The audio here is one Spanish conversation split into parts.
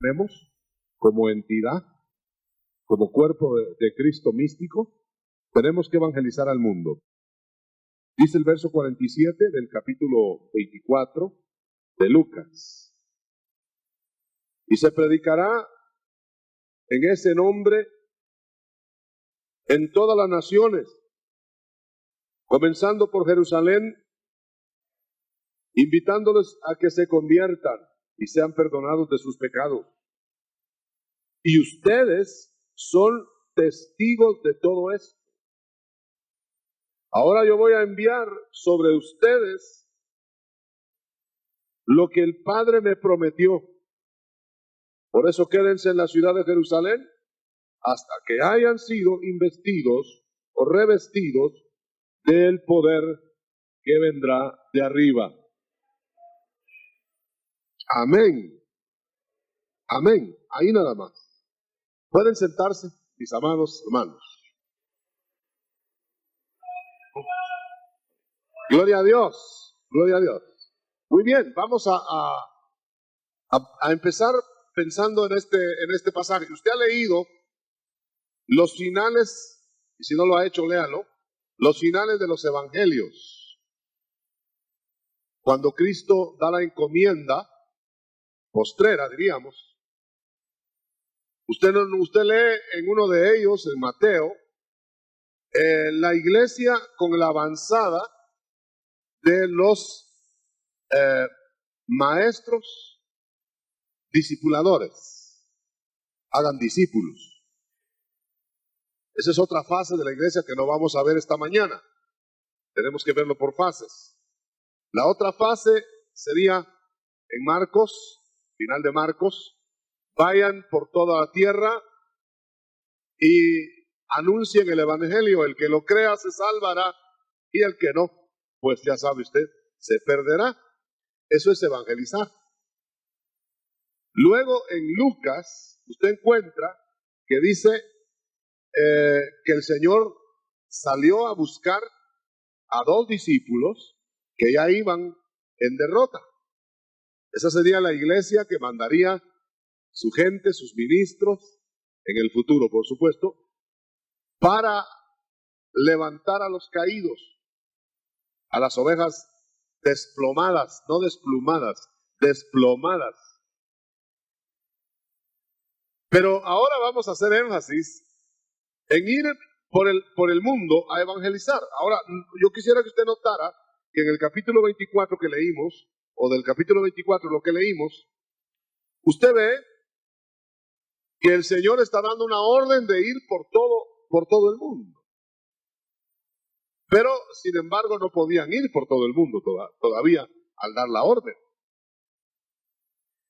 tenemos como entidad, como cuerpo de Cristo místico, tenemos que evangelizar al mundo. Dice el verso 47 del capítulo 24 de Lucas. Y se predicará en ese nombre en todas las naciones, comenzando por Jerusalén, invitándoles a que se conviertan y sean perdonados de sus pecados. Y ustedes son testigos de todo esto. Ahora yo voy a enviar sobre ustedes lo que el Padre me prometió. Por eso quédense en la ciudad de Jerusalén hasta que hayan sido investidos o revestidos del poder que vendrá de arriba. Amén. Amén. Ahí nada más. Pueden sentarse, mis amados hermanos. Gloria a Dios. Gloria a Dios. Muy bien, vamos a empezar pensando en este pasaje. Usted ha leído los finales, y si no lo ha hecho, léalo, los finales de los evangelios. Cuando Cristo da la encomienda, postrera diríamos, usted lee en uno de ellos, en Mateo, la iglesia con la avanzada de los maestros discipuladores. Hagan discípulos. Esa es otra fase de la iglesia que no vamos a ver esta mañana. Tenemos que verlo por fases. La otra fase sería en Marcos, final de Marcos. Vayan por toda la tierra y anuncien el evangelio. El que lo crea se salvará y el que no, pues ya sabe usted, se perderá. Eso es evangelizar. Luego en Lucas usted encuentra que dice que el Señor salió a buscar a 2 discípulos que ya iban en derrota. Esa sería la iglesia que mandaría su gente, sus ministros, en el futuro, por supuesto, para levantar a los caídos, a las ovejas desplomadas, no desplumadas, desplomadas. Pero ahora vamos a hacer énfasis en ir por el mundo a evangelizar. Ahora, yo quisiera que usted notara que en el capítulo 24 que leímos, o del capítulo 24 lo que leímos, usted ve que el Señor está dando una orden de ir por todo el mundo. Pero, sin embargo, no podían ir por todo el mundo todavía al dar la orden.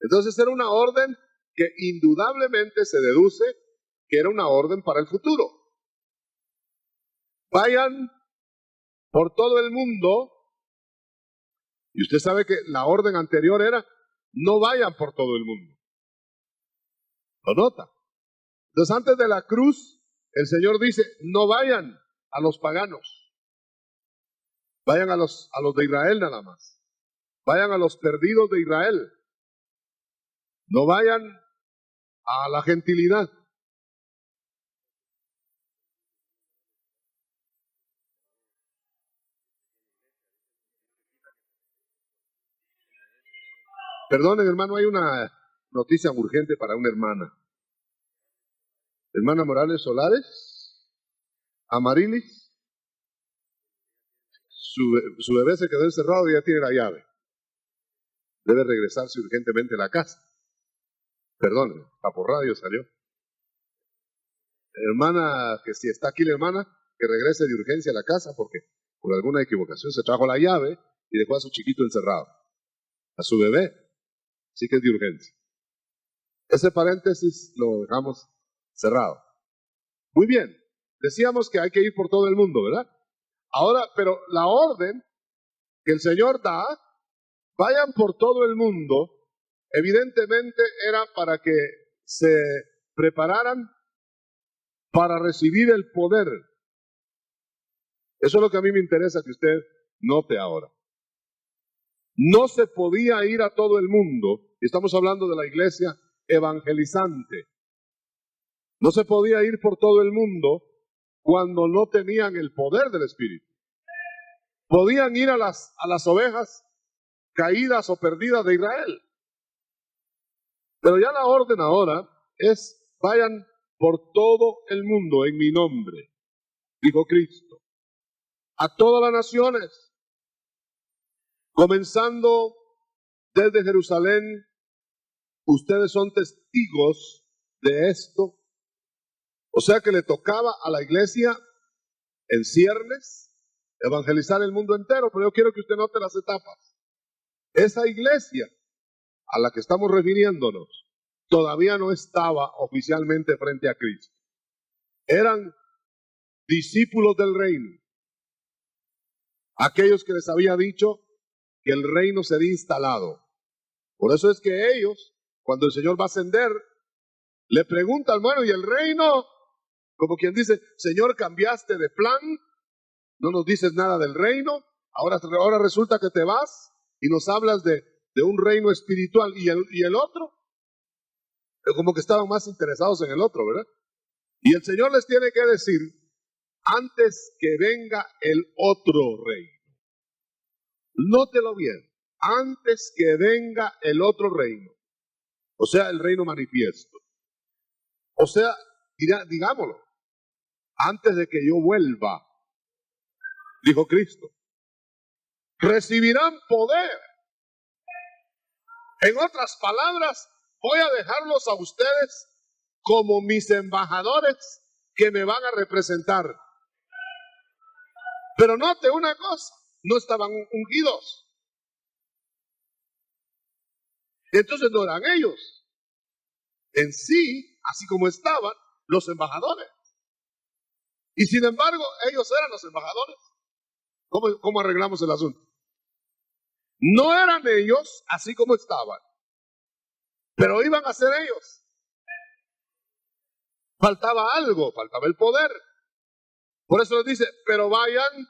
Entonces era una orden que indudablemente se deduce que era una orden para el futuro. Vayan por todo el mundo, y usted sabe que la orden anterior era, no vayan por todo el mundo. ¿Lo nota? Entonces antes de la cruz, el Señor dice, no vayan a los paganos. Vayan a los de Israel nada más. Vayan a los perdidos de Israel. No vayan a la gentilidad. Perdonen, hermano, hay una noticia urgente para una hermana. Hermana Morales Solares, Amarilis, su bebé se quedó encerrado y ya tiene la llave. Debe regresarse urgentemente a la casa. Perdón, por radio salió. Hermana, que si está aquí la hermana, que regrese de urgencia a la casa porque por alguna equivocación se trajo la llave y dejó a su chiquito encerrado, a su bebé. Así que es de urgencia. Ese paréntesis lo dejamos cerrado. Muy bien, decíamos que hay que ir por todo el mundo, ¿verdad? Ahora, pero la orden que el Señor da, vayan por todo el mundo, evidentemente era para que se prepararan para recibir el poder. Eso es lo que a mí me interesa que usted note ahora. No se podía ir a todo el mundo, y estamos hablando de la iglesia evangelizante. No se podía ir por todo el mundo cuando no tenían el poder del Espíritu. Podían ir a las ovejas caídas o perdidas de Israel. Pero ya la orden ahora es: vayan por todo el mundo en mi nombre, dijo Cristo, a todas las naciones, comenzando desde Jerusalén. Ustedes son testigos de esto. O sea que le tocaba a la iglesia en ciernes evangelizar el mundo entero, pero yo quiero que usted note las etapas. Esa iglesia a la que estamos refiriéndonos todavía no estaba oficialmente frente a Cristo. Eran discípulos del reino, aquellos que les había dicho que el reino sería instalado. Por eso es que ellos, cuando el Señor va a ascender, le preguntan: bueno, ¿y el reino? Como quien dice: Señor, cambiaste de plan, no nos dices nada del reino, ahora resulta que te vas y nos hablas de un reino espiritual. ¿Y el otro? Como que estaban más interesados en el otro, ¿verdad? Y el Señor les tiene que decir: antes que venga el otro reino. Nótelo bien: antes que venga el otro reino. O sea, el reino manifiesto. O sea, digámoslo, antes de que yo vuelva, dijo Cristo, recibirán poder. En otras palabras, voy a dejarlos a ustedes como mis embajadores que me van a representar. Pero note una cosa: no estaban ungidos. Entonces no eran ellos en sí, así como estaban, los embajadores. Y sin embargo, ellos eran los embajadores. ¿Cómo arreglamos el asunto? No eran ellos así como estaban, pero iban a ser ellos. Faltaba algo, faltaba el poder. Por eso les dice: pero vayan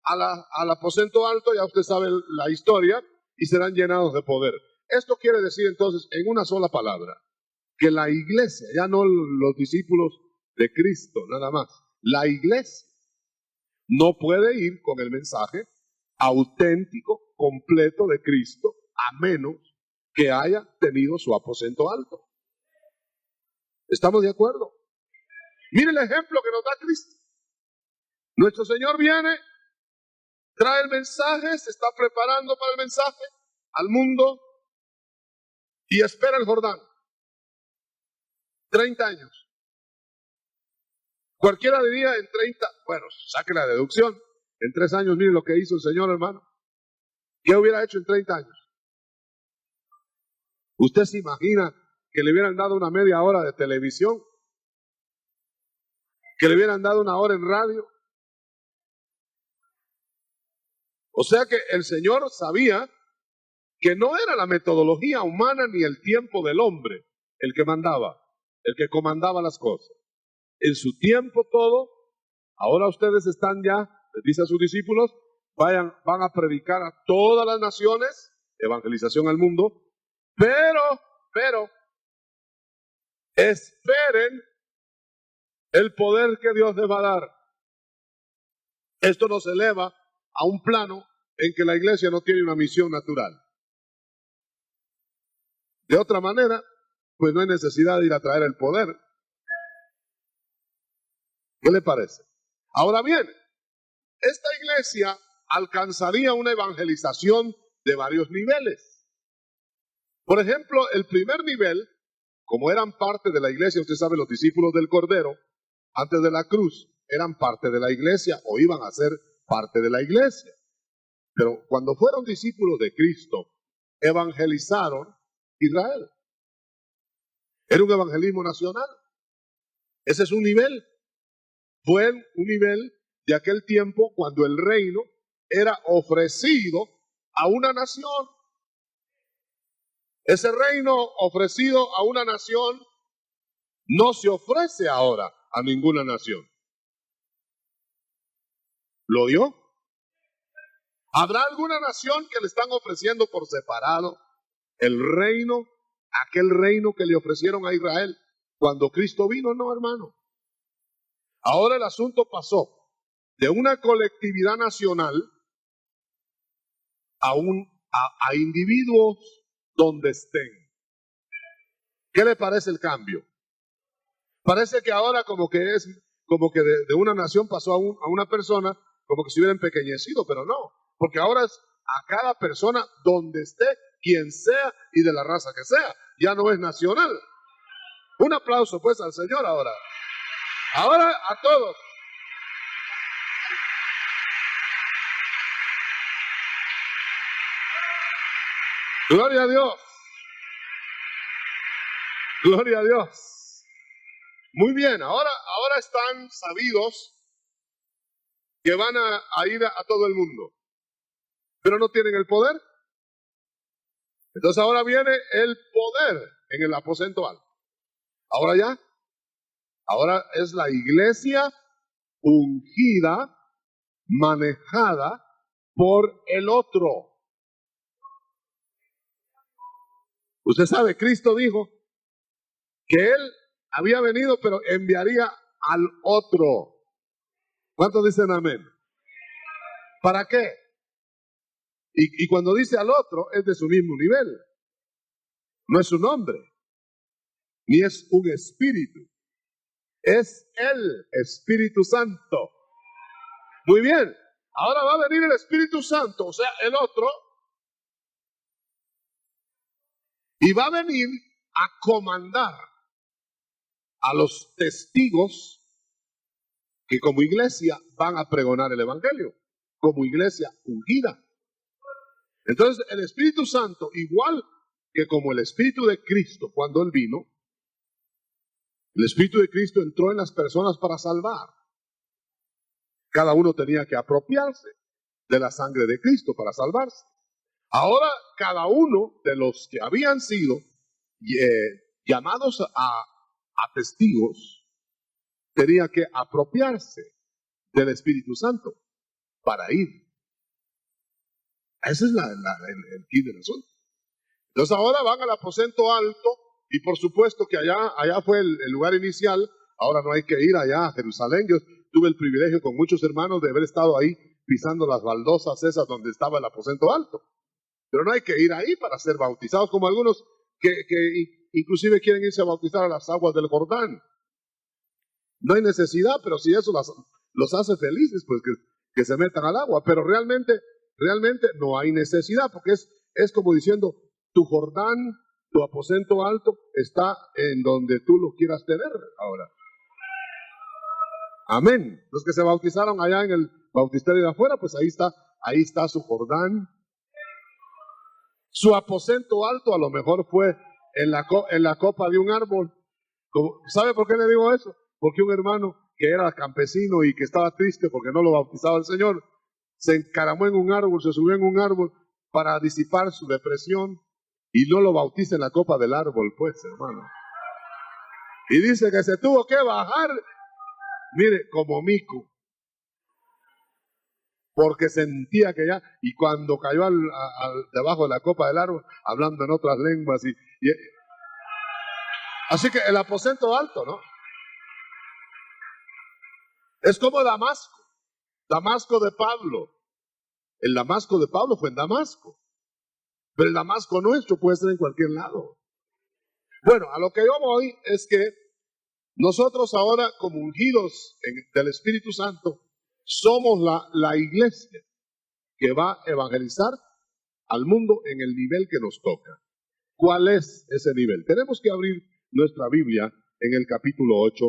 al aposento alto, ya usted sabe la historia, y serán llenados de poder. Esto quiere decir entonces, en una sola palabra, que la iglesia, ya no los discípulos de Cristo nada más, la iglesia no puede ir con el mensaje auténtico, completo de Cristo, a menos que haya tenido su aposento alto. ¿Estamos de acuerdo? Mire el ejemplo que nos da Cristo. Nuestro Señor viene, trae el mensaje, se está preparando para el mensaje al mundo y espera el Jordán. 30 años. Cualquiera diría en 30, bueno, saque la deducción. En 3 años, mire lo que hizo el Señor, hermano. ¿Qué hubiera hecho en 30 años? ¿Usted se imagina que le hubieran dado una media hora de televisión? ¿Que le hubieran dado una hora en radio? O sea que el Señor sabía que no era la metodología humana ni el tiempo del hombre el que mandaba, el que comandaba las cosas. En su tiempo todo, ahora ustedes están ya, les dice a sus discípulos, van a predicar a todas las naciones, evangelización al mundo, pero, esperen el poder que Dios les va a dar. Esto nos eleva a un plano en que la iglesia no tiene una misión natural. De otra manera, pues no hay necesidad de ir a traer el poder. ¿Qué le parece? Ahora bien, esta iglesia alcanzaría una evangelización de varios niveles. Por ejemplo, el primer nivel, como eran parte de la iglesia, usted sabe, los discípulos del Cordero, antes de la cruz, eran parte de la iglesia o iban a ser parte de la iglesia. Pero cuando fueron discípulos de Cristo, evangelizaron Israel. Era un evangelismo nacional. Ese es un nivel. Fue un nivel de aquel tiempo cuando el reino era ofrecido a una nación. Ese reino ofrecido a una nación no se ofrece ahora a ninguna nación. ¿Lo oyó? ¿Habrá alguna nación que le están ofreciendo por separado el reino aquel reino que le ofrecieron a Israel cuando Cristo vino. No, hermano. Ahora el asunto pasó de una colectividad nacional a individuos donde estén. ¿Qué le parece el cambio? Parece que ahora como que de una nación pasó a una persona como que se hubiera empequeñecido, pero no, porque ahora es a cada persona donde esté, quien sea y de la raza que sea. Ya no es nacional. Un aplauso pues al Señor ahora. Ahora a todos. Gloria a Dios. Gloria a Dios. Muy bien, ahora están sabidos que van a ir a todo el mundo, pero no tienen el poder. Entonces ahora viene el poder en el aposento alto. Ahora es la iglesia ungida, manejada por el otro. Usted sabe, Cristo dijo que Él había venido, pero enviaría al otro. ¿Cuántos dicen amén? ¿Para qué? Y cuando dice al otro, es de su mismo nivel. No es un hombre, ni es un espíritu. Es el Espíritu Santo. Muy bien. Ahora va a venir el Espíritu Santo, o sea, el otro, y va a venir a comandar a los testigos que como iglesia van a pregonar el Evangelio, como iglesia ungida. Entonces el Espíritu Santo, igual que como el Espíritu de Cristo cuando Él vino, el Espíritu de Cristo entró en las personas para salvar. Cada uno tenía que apropiarse de la sangre de Cristo para salvarse. Ahora cada uno de los que habían sido llamados a testigos tenía que apropiarse del Espíritu Santo para ir. Ese es el key del asunto. Entonces ahora van al aposento alto y por supuesto que allá fue el lugar inicial. Ahora no hay que ir allá a Jerusalén. Yo tuve el privilegio con muchos hermanos de haber estado ahí pisando las baldosas esas donde estaba el aposento alto. Pero no hay que ir ahí para ser bautizados, como algunos que inclusive quieren irse a bautizar a las aguas del Jordán. No hay necesidad, pero si eso los hace felices, pues que se metan al agua. Pero realmente no hay necesidad, porque es como diciendo, tu Jordán, tu aposento alto, está en donde tú lo quieras tener ahora. Amén. Los que se bautizaron allá en el bautisterio de afuera, pues ahí está su Jordán. Su aposento alto a lo mejor fue en la copa de un árbol. ¿Sabe por qué le digo eso? Porque un hermano que era campesino y que estaba triste porque no lo bautizaba el Señor, se encaramó en un árbol, se subió en un árbol para disipar su depresión y no lo bautiza en la copa del árbol, pues, hermano. Y dice que se tuvo que bajar, mire, como mico, porque sentía que ya, y cuando cayó debajo de la copa del árbol, hablando en otras lenguas, así que el aposento alto, ¿no? Es como Damasco de Pablo. El Damasco de Pablo fue en Damasco, pero el Damasco nuestro puede ser en cualquier lado. Bueno, a lo que yo voy es que nosotros ahora, como ungidos del Espíritu Santo, somos la iglesia que va a evangelizar al mundo en el nivel que nos toca. ¿Cuál es ese nivel? Tenemos que abrir nuestra Biblia en el capítulo 8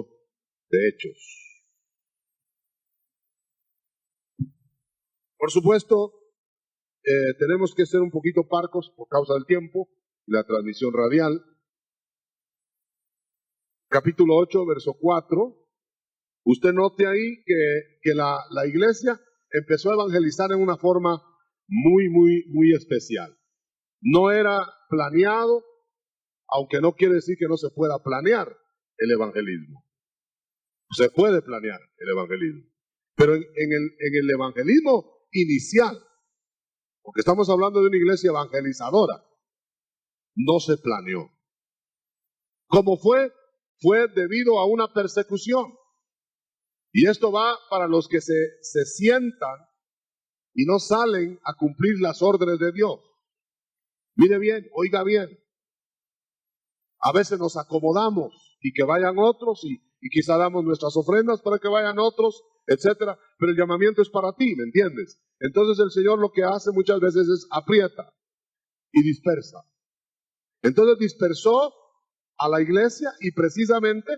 de Hechos. Por supuesto, tenemos que ser un poquito parcos por causa del tiempo y la transmisión radial. Capítulo 8, verso 4. Usted note ahí que la iglesia empezó a evangelizar en una forma muy especial. No era planeado, aunque no quiere decir que no se pueda planear el evangelismo. Se puede planear el evangelismo. Pero en el evangelismo inicial, porque estamos hablando de una iglesia evangelizadora, no se planeó. Como fue debido a una persecución. Y esto va para los que se sientan y no salen a cumplir las órdenes de Dios. Mire bien, oiga bien. A veces nos acomodamos y que vayan otros y quizá damos nuestras ofrendas para que vayan otros, etcétera. Pero el llamamiento es para ti, ¿me entiendes? Entonces el Señor lo que hace muchas veces es aprieta y dispersa. Entonces dispersó a la iglesia y precisamente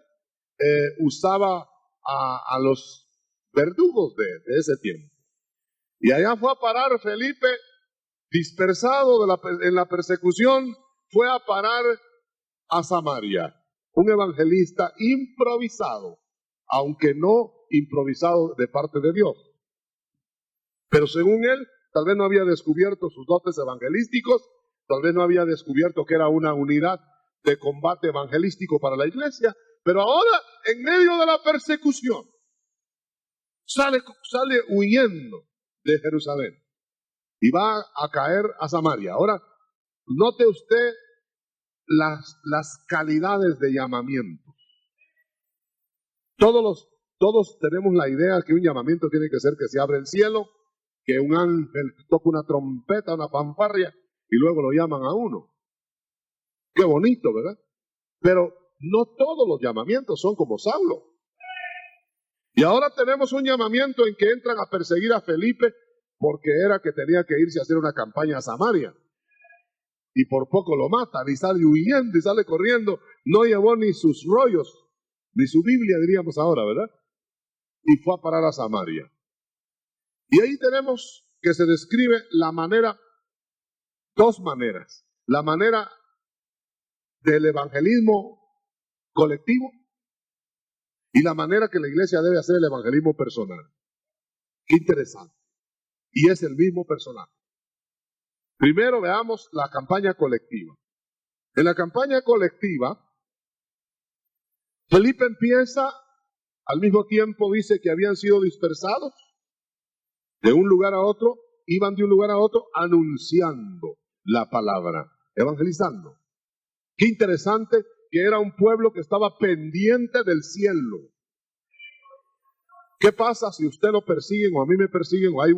usaba a los verdugos de ese tiempo. Y allá fue a parar Felipe, dispersado en la persecución, fue a parar a Samaria, un evangelista improvisado, aunque no improvisado de parte de Dios. Pero según él, tal vez no había descubierto sus dotes evangelísticos, tal vez no había descubierto que era una unidad de combate evangelístico para la iglesia, pero ahora, en medio de la persecución, sale huyendo de Jerusalén y va a caer a Samaria. Ahora, note usted las calidades de llamamiento. Todos tenemos la idea que un llamamiento tiene que ser que se abre el cielo, que un ángel toca una trompeta, una fanfarria, y luego lo llaman a uno. Qué bonito, ¿verdad? Pero no todos los llamamientos son como Saulo. Y ahora tenemos un llamamiento en que entran a perseguir a Felipe porque era que tenía que irse a hacer una campaña a Samaria. Y por poco lo matan y sale huyendo y sale corriendo. No llevó ni sus rollos, ni su Biblia, diríamos ahora, ¿verdad? Y fue a parar a Samaria. Y ahí tenemos que se describe dos maneras. La manera del evangelismo colectivo y la manera que la iglesia debe hacer el evangelismo personal. Qué interesante. Y es el mismo personaje. Primero veamos la campaña colectiva. En la campaña colectiva, Felipe empieza, al mismo tiempo dice que habían sido dispersados de un lugar a otro, iban de un lugar a otro anunciando la palabra, evangelizando. Qué interesante que era un pueblo que estaba pendiente del cielo. ¿Qué pasa si usted lo persiguen o a mí me persiguen o hay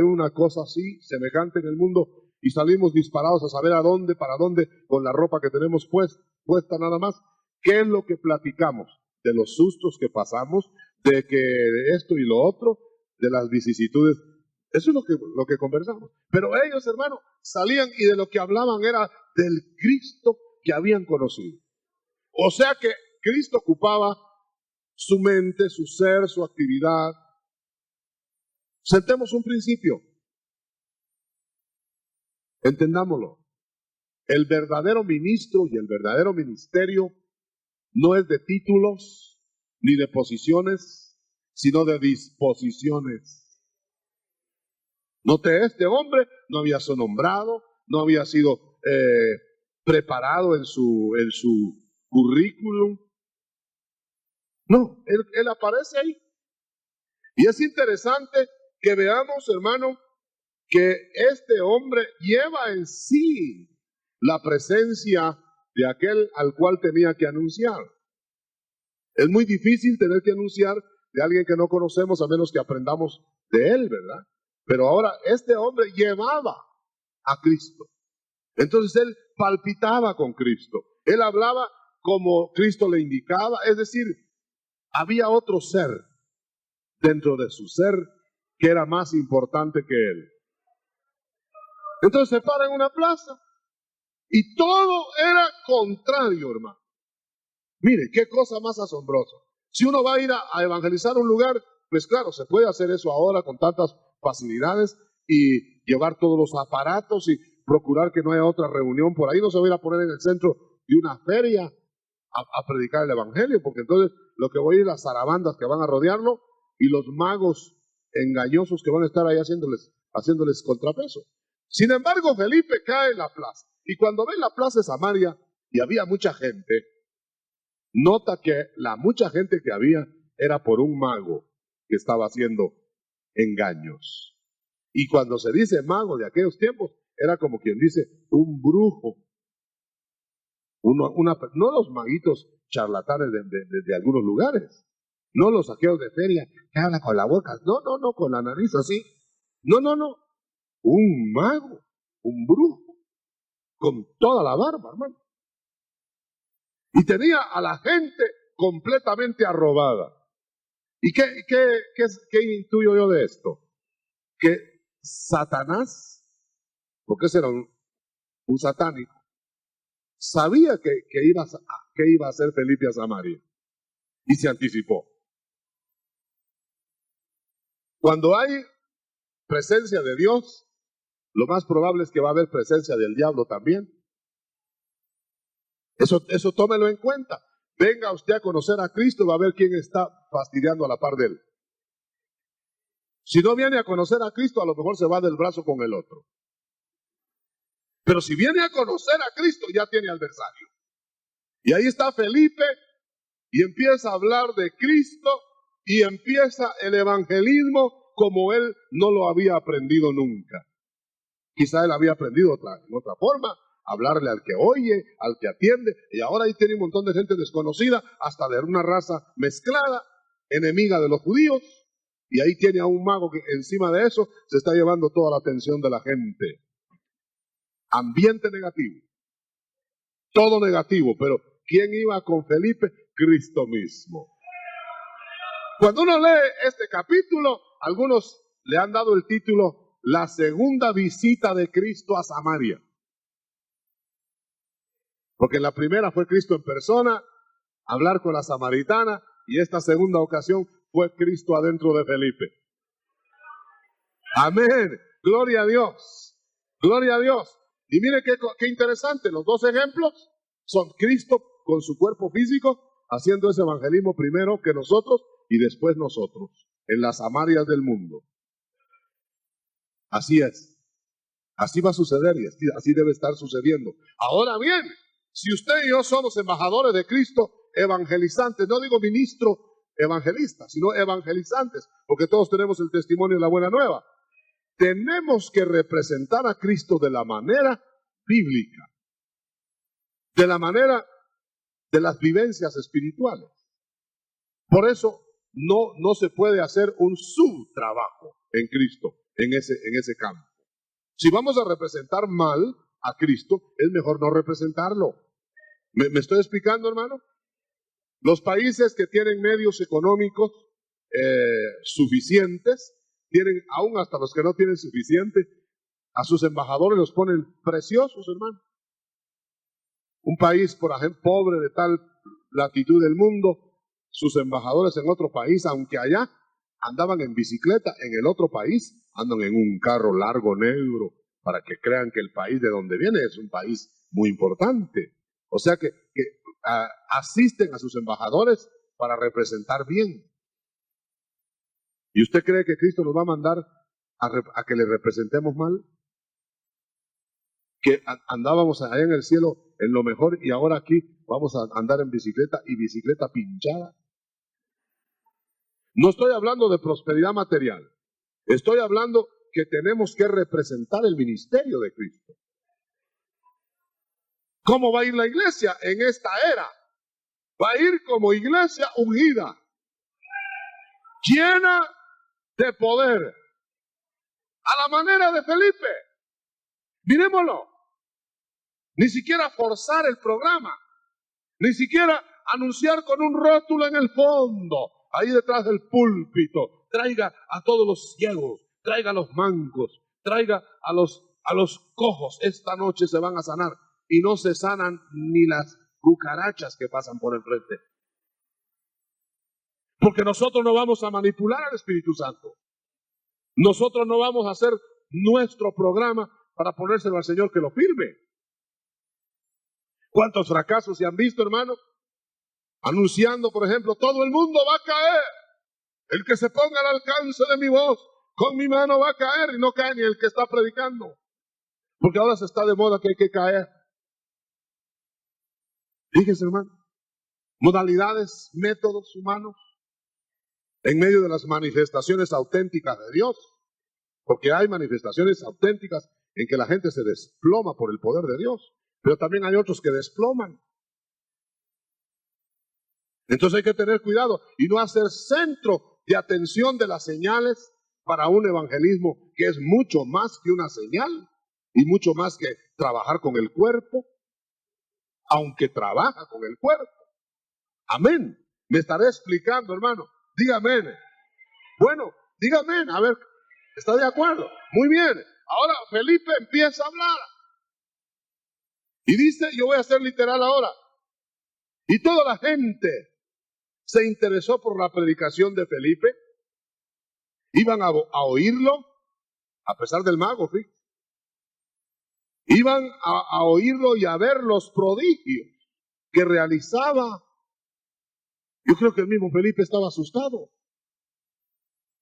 una cosa así semejante en el mundo y salimos disparados a saber a dónde, para dónde, con la ropa que tenemos puesta nada más? ¿Qué es lo que platicamos? De los sustos que pasamos, de que esto y lo otro, de las vicisitudes. Eso es lo que conversamos. Pero ellos, hermanos, salían y de lo que hablaban era del Cristo que habían conocido. O sea que Cristo ocupaba su mente, su ser, su actividad. Sentemos un principio. Entendámoslo. El verdadero ministro y el verdadero ministerio no es de títulos ni de posiciones, sino de disposiciones. Note, este hombre no había sido nombrado, no había sido preparado en su currículum. No, él aparece ahí. Y es interesante que veamos, hermano, que este hombre lleva en sí la presencia de aquel al cual tenía que anunciar. Es muy difícil tener que anunciar de alguien que no conocemos a menos que aprendamos de él, ¿verdad? Pero ahora este hombre llevaba a Cristo. Entonces él palpitaba con Cristo. Él hablaba como Cristo le indicaba. Es decir, había otro ser dentro de su ser que era más importante que él. Entonces se para en una plaza y todo era contrario, hermano. Mire, qué cosa más asombrosa. Si uno va a ir a evangelizar un lugar, pues claro, se puede hacer eso ahora con tantas facilidades y llevar todos los aparatos y procurar que no haya otra reunión por ahí. No se va a ir a poner en el centro de una feria a predicar el evangelio, porque entonces lo que voy a ir las zarabandas que van a rodearlo y los magos engañosos que van a estar ahí haciéndoles contrapeso. Sin embargo, Felipe cae en la plaza. Y cuando ve la plaza de Samaria y había mucha gente, nota que la mucha gente que había era por un mago que estaba haciendo engaños. Y cuando se dice mago de aquellos tiempos, era como quien dice un brujo. No los maguitos charlatanes de algunos lugares, no los saqueos de feria que hablan con la boca, no, con la nariz así. No, un mago, un brujo, con toda la barba, hermano. Y tenía a la gente completamente arrobada. ¿Y qué intuyo yo de esto? Que Satanás, porque ese era un satánico, sabía que iba a hacer Felipe a Samaria y se anticipó. Cuando hay presencia de Dios, lo más probable es que va a haber presencia del diablo también. Eso tómelo en cuenta. Venga usted a conocer a Cristo y va a ver quién está fastidiando a la par de él. Si no viene a conocer a Cristo, a lo mejor se va del brazo con el otro. Pero si viene a conocer a Cristo, ya tiene adversario. Y ahí está Felipe y empieza a hablar de Cristo y empieza el evangelismo como él no lo había aprendido nunca. Quizá él había aprendido en otra forma, hablarle al que oye, al que atiende, y ahora ahí tiene un montón de gente desconocida, hasta de una raza mezclada, enemiga de los judíos, y ahí tiene a un mago que encima de eso se está llevando toda la atención de la gente. Ambiente negativo, todo negativo, pero ¿quién iba con Felipe? Cristo mismo. Cuando uno lee este capítulo, algunos le han dado el título La segunda visita de Cristo a Samaria. Porque la primera fue Cristo en persona, hablar con la samaritana, y esta segunda ocasión fue Cristo adentro de Felipe. Amén. Gloria a Dios. Gloria a Dios. Y mire qué interesante, los dos ejemplos son Cristo con su cuerpo físico, haciendo ese evangelismo primero que nosotros y después nosotros, en las Samarias del mundo. Así es. Así va a suceder y así debe estar sucediendo. Ahora bien, si usted y yo somos embajadores de Cristo, evangelizantes, no digo ministro evangelista, sino evangelizantes, porque todos tenemos el testimonio de la buena nueva. Tenemos que representar a Cristo de la manera bíblica, de la manera de las vivencias espirituales. Por eso no se puede hacer un subtrabajo en Cristo, en ese campo. Si vamos a representar mal a Cristo, es mejor no representarlo. ¿Me estoy explicando, hermano? Los países que tienen medios económicos suficientes, tienen, aún hasta los que no tienen suficiente, a sus embajadores los ponen preciosos, hermano. Un país, por ejemplo, pobre de tal latitud del mundo, sus embajadores en otro país, aunque allá andaban en bicicleta, en el otro país andan en un carro largo negro, para que crean que el país de donde viene es un país muy importante. O sea que asisten a sus embajadores para representar bien. ¿Y usted cree que Cristo nos va a mandar a que le representemos mal? Que andábamos allá en el cielo en lo mejor y ahora aquí vamos a andar en bicicleta y bicicleta pinchada. No estoy hablando de prosperidad material. Estoy hablando que tenemos que representar el ministerio de Cristo. ¿Cómo va a ir la iglesia en esta era? Va a ir como iglesia ungida, llena de poder, a la manera de Felipe. Miremoslo. Ni siquiera forzar el programa, ni siquiera anunciar con un rótulo en el fondo, ahí detrás del púlpito, traiga a todos los ciegos, traiga a los mancos, traiga a los cojos, esta noche se van a sanar, y no se sanan ni las cucarachas que pasan por el frente. Porque nosotros no vamos a manipular al Espíritu Santo. Nosotros no vamos a hacer nuestro programa para ponérselo al Señor que lo firme. ¿Cuántos fracasos se han visto, hermano? Anunciando, por ejemplo, todo el mundo va a caer. El que se ponga al alcance de mi voz, con mi mano va a caer, y no cae ni el que está predicando. Porque ahora se está de moda que hay que caer. Fíjese, hermano, modalidades, métodos humanos, en medio de las manifestaciones auténticas de Dios. Porque hay manifestaciones auténticas en que la gente se desploma por el poder de Dios. Pero también hay otros que desploman. Entonces hay que tener cuidado y no hacer centro de atención de las señales para un evangelismo que es mucho más que una señal y mucho más que trabajar con el cuerpo, aunque trabaja con el cuerpo. Amén. Me estaré explicando, hermano. Dígame. Bueno, dígame, a ver, ¿está de acuerdo? Muy bien. Ahora Felipe empieza a hablar. Y dice, yo voy a ser literal ahora. Y toda la gente se interesó por la predicación de Felipe. Iban a oírlo, a pesar del mago, ¿sí? Iban a oírlo y a ver los prodigios que realizaba. Yo creo que el mismo Felipe estaba asustado.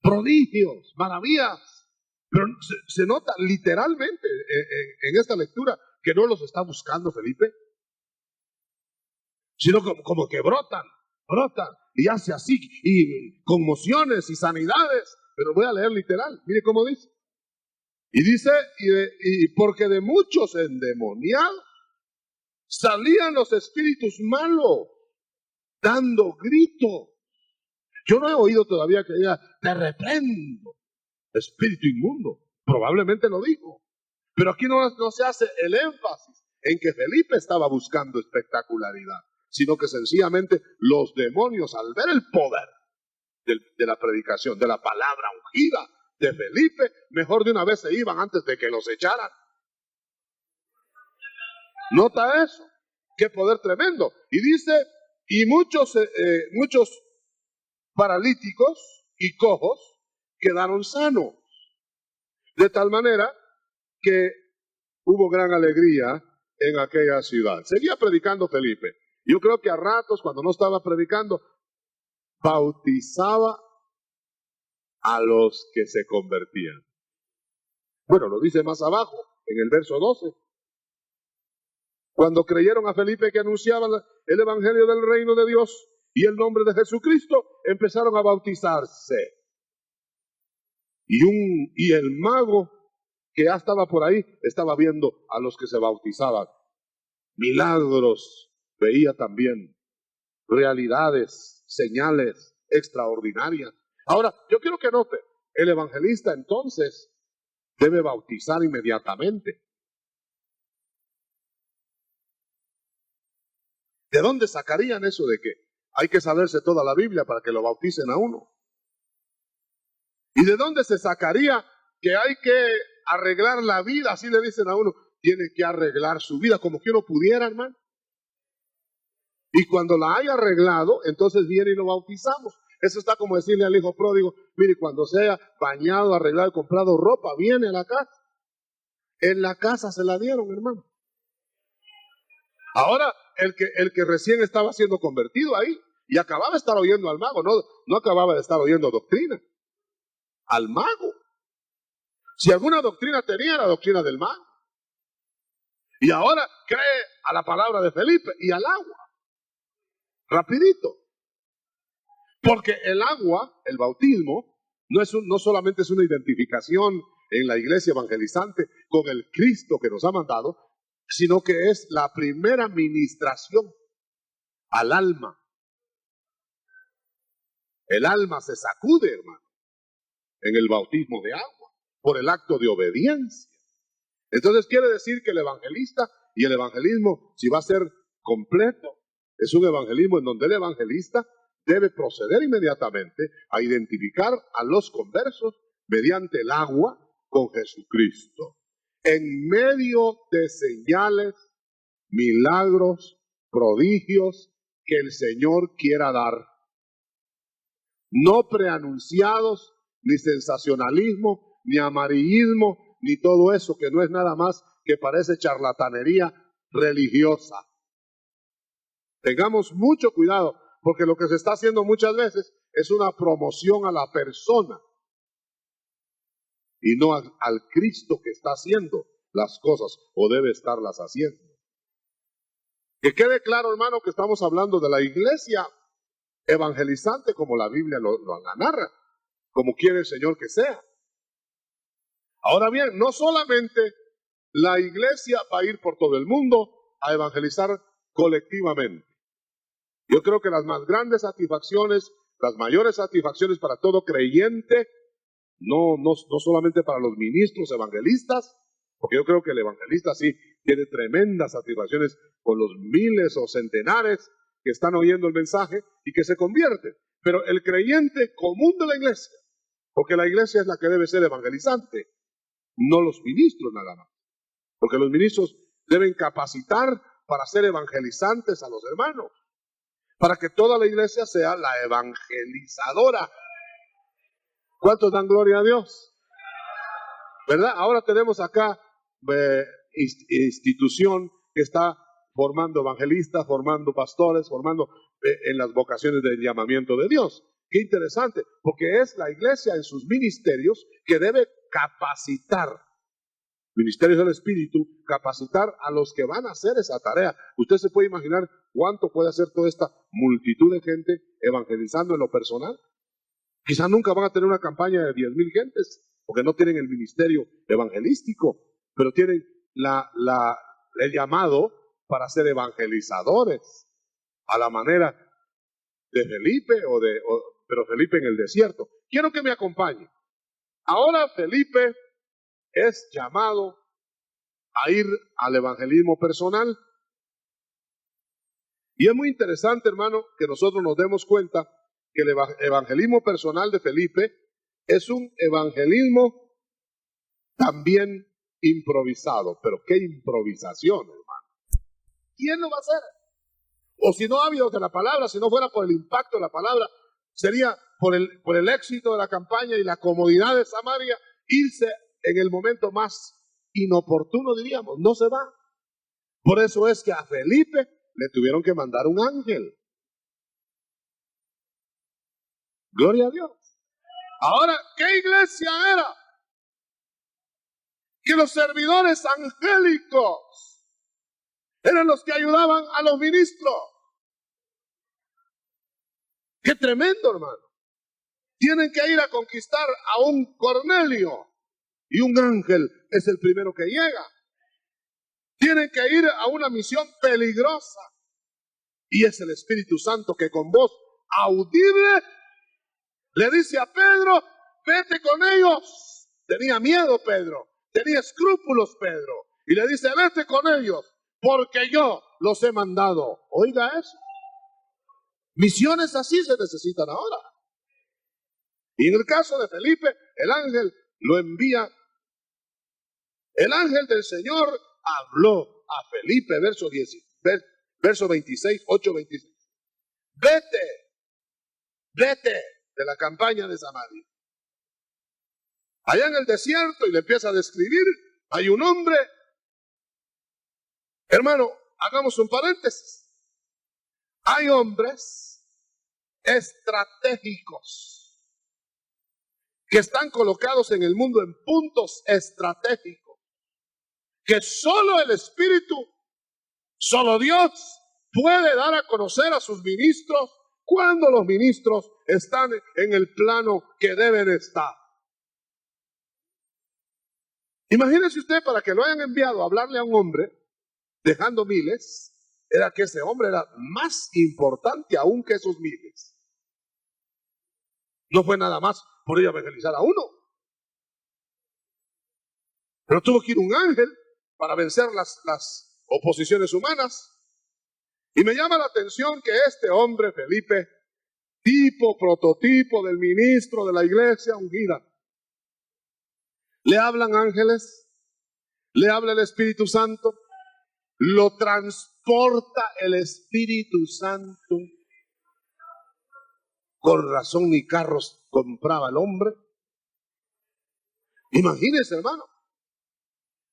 Prodigios, maravillas. Pero se nota literalmente en esta lectura que no los está buscando Felipe, sino como que brotan, y hace así, y conmociones y sanidades. Pero voy a leer literal, mire cómo dice. Y dice, y porque de muchos endemoniados salían los espíritus malos, dando gritos. Yo no he oído todavía que diga, te reprendo, espíritu inmundo. Probablemente lo dijo. Pero aquí no se hace el énfasis en que Felipe estaba buscando espectacularidad, sino que sencillamente los demonios, al ver el poder de la predicación, de la palabra ungida de Felipe, mejor de una vez se iban antes de que los echaran. Nota eso, qué poder tremendo. Y dice, y muchos paralíticos y cojos quedaron sanos, de tal manera que hubo gran alegría en aquella ciudad. Seguía predicando Felipe. Yo creo que a ratos, cuando no estaba predicando, bautizaba a los que se convertían. Bueno, lo dice más abajo, en el verso 12. Cuando creyeron a Felipe que anunciaba el evangelio del reino de Dios y el nombre de Jesucristo, empezaron a bautizarse. Y el mago que ya estaba por ahí, estaba viendo a los que se bautizaban. Milagros, veía también realidades, señales extraordinarias. Ahora, yo quiero que note, el evangelista entonces debe bautizar inmediatamente. ¿De dónde sacarían eso de que hay que saberse toda la Biblia para que lo bauticen a uno? ¿Y de dónde se sacaría que hay que arreglar la vida? Así le dicen a uno, tiene que arreglar su vida como que uno pudiera, hermano. Y cuando la haya arreglado, entonces viene y lo bautizamos. Eso está como decirle al hijo pródigo, mire, cuando se haya bañado, arreglado y comprado ropa, viene a la casa. En la casa se la dieron, hermano. Ahora, el que recién estaba siendo convertido ahí, y acababa de estar oyendo al mago, no acababa de estar oyendo doctrina, al mago. Si alguna doctrina tenía, la doctrina del mago. Y ahora cree a la palabra de Felipe y al agua. Rapidito. Porque el agua, el bautismo, no solamente es una identificación en la iglesia evangelizante con el Cristo que nos ha mandado, sino que es la primera ministración al alma. El alma se sacude, hermano, en el bautismo de agua, por el acto de obediencia. Entonces quiere decir que el evangelista y el evangelismo, si va a ser completo, es un evangelismo en donde el evangelista debe proceder inmediatamente a identificar a los conversos mediante el agua con Jesucristo. En medio de señales, milagros, prodigios que el Señor quiera dar. No preanunciados, ni sensacionalismo, ni amarillismo, ni todo eso que no es nada más que parece charlatanería religiosa. Tengamos mucho cuidado, porque lo que se está haciendo muchas veces es una promoción a la persona y no al Cristo que está haciendo las cosas o debe estarlas haciendo. Que quede claro, hermano, que estamos hablando de la iglesia evangelizante como la Biblia lo narra, como quiere el Señor que sea. Ahora bien, no solamente la iglesia va a ir por todo el mundo a evangelizar colectivamente. Yo creo que las más grandes satisfacciones, las mayores satisfacciones para todo creyente, no solamente para los ministros evangelistas, porque yo creo que el evangelista sí tiene tremendas satisfacciones con los miles o centenares que están oyendo el mensaje y que se convierten. Pero el creyente común de la iglesia, porque la iglesia es la que debe ser evangelizante, no los ministros nada más. Porque los ministros deben capacitar para ser evangelizantes a los hermanos, para que toda la iglesia sea la evangelizadora. ¿Cuántos dan gloria a Dios? ¿Verdad? Ahora tenemos acá institución que está formando evangelistas, formando pastores, formando en las vocaciones del llamamiento de Dios. Qué interesante, porque es la iglesia en sus ministerios que debe capacitar, ministerios del Espíritu, capacitar a los que van a hacer esa tarea. Usted se puede imaginar cuánto puede hacer toda esta multitud de gente evangelizando en lo personal. Quizás nunca van a tener una campaña de 10,000 gentes, porque no tienen el ministerio evangelístico, pero tienen el llamado para ser evangelizadores, a la manera de Felipe, pero Felipe en el desierto. Quiero que me acompañe. Ahora Felipe es llamado a ir al evangelismo personal. Y es muy interesante, hermano, que nosotros nos demos cuenta que el evangelismo personal de Felipe es un evangelismo también improvisado. Pero qué improvisación, hermano. ¿Quién lo va a hacer? O si no hábitos de la palabra, si no fuera por el impacto de la palabra, sería por el éxito de la campaña y la comodidad de Samaria, irse en el momento más inoportuno, diríamos. No se va. Por eso es que a Felipe le tuvieron que mandar un ángel. Gloria a Dios. Ahora, ¿qué iglesia era? Que los servidores angélicos eran los que ayudaban a los ministros. Qué tremendo, hermano. Tienen que ir a conquistar a un Cornelio y un ángel es el primero que llega. Tienen que ir a una misión peligrosa y es el Espíritu Santo que con voz audible le dice a Pedro, vete con ellos. Tenía miedo Pedro, tenía escrúpulos Pedro, y le dice, vete con ellos, porque yo los he mandado. Oiga eso. Misiones así se necesitan ahora. Y en el caso de Felipe, el ángel lo envía. El ángel del Señor habló a Felipe, verso 26, 8:26. Vete de la campaña de Samaria. Allá en el desierto, y le empieza a describir, hay un hombre. Hermano, hagamos un paréntesis. Hay hombres estratégicos que están colocados en el mundo en puntos estratégicos, que solo el Espíritu, solo Dios puede dar a conocer a sus ministros cuando los ministros están en el plano que deben estar. Imagínese usted, para que lo hayan enviado a hablarle a un hombre, dejando miles, era que ese hombre era más importante aún que esos miles. No fue nada más por ir a evangelizar a uno, pero tuvo que ir un ángel para vencer las oposiciones humanas. Y me llama la atención que este hombre, Felipe, prototipo del ministro de la iglesia ungida, le hablan ángeles, le habla el Espíritu Santo, lo transporta el Espíritu Santo. Con razón ni carros compraba el hombre. Imagínense, hermano.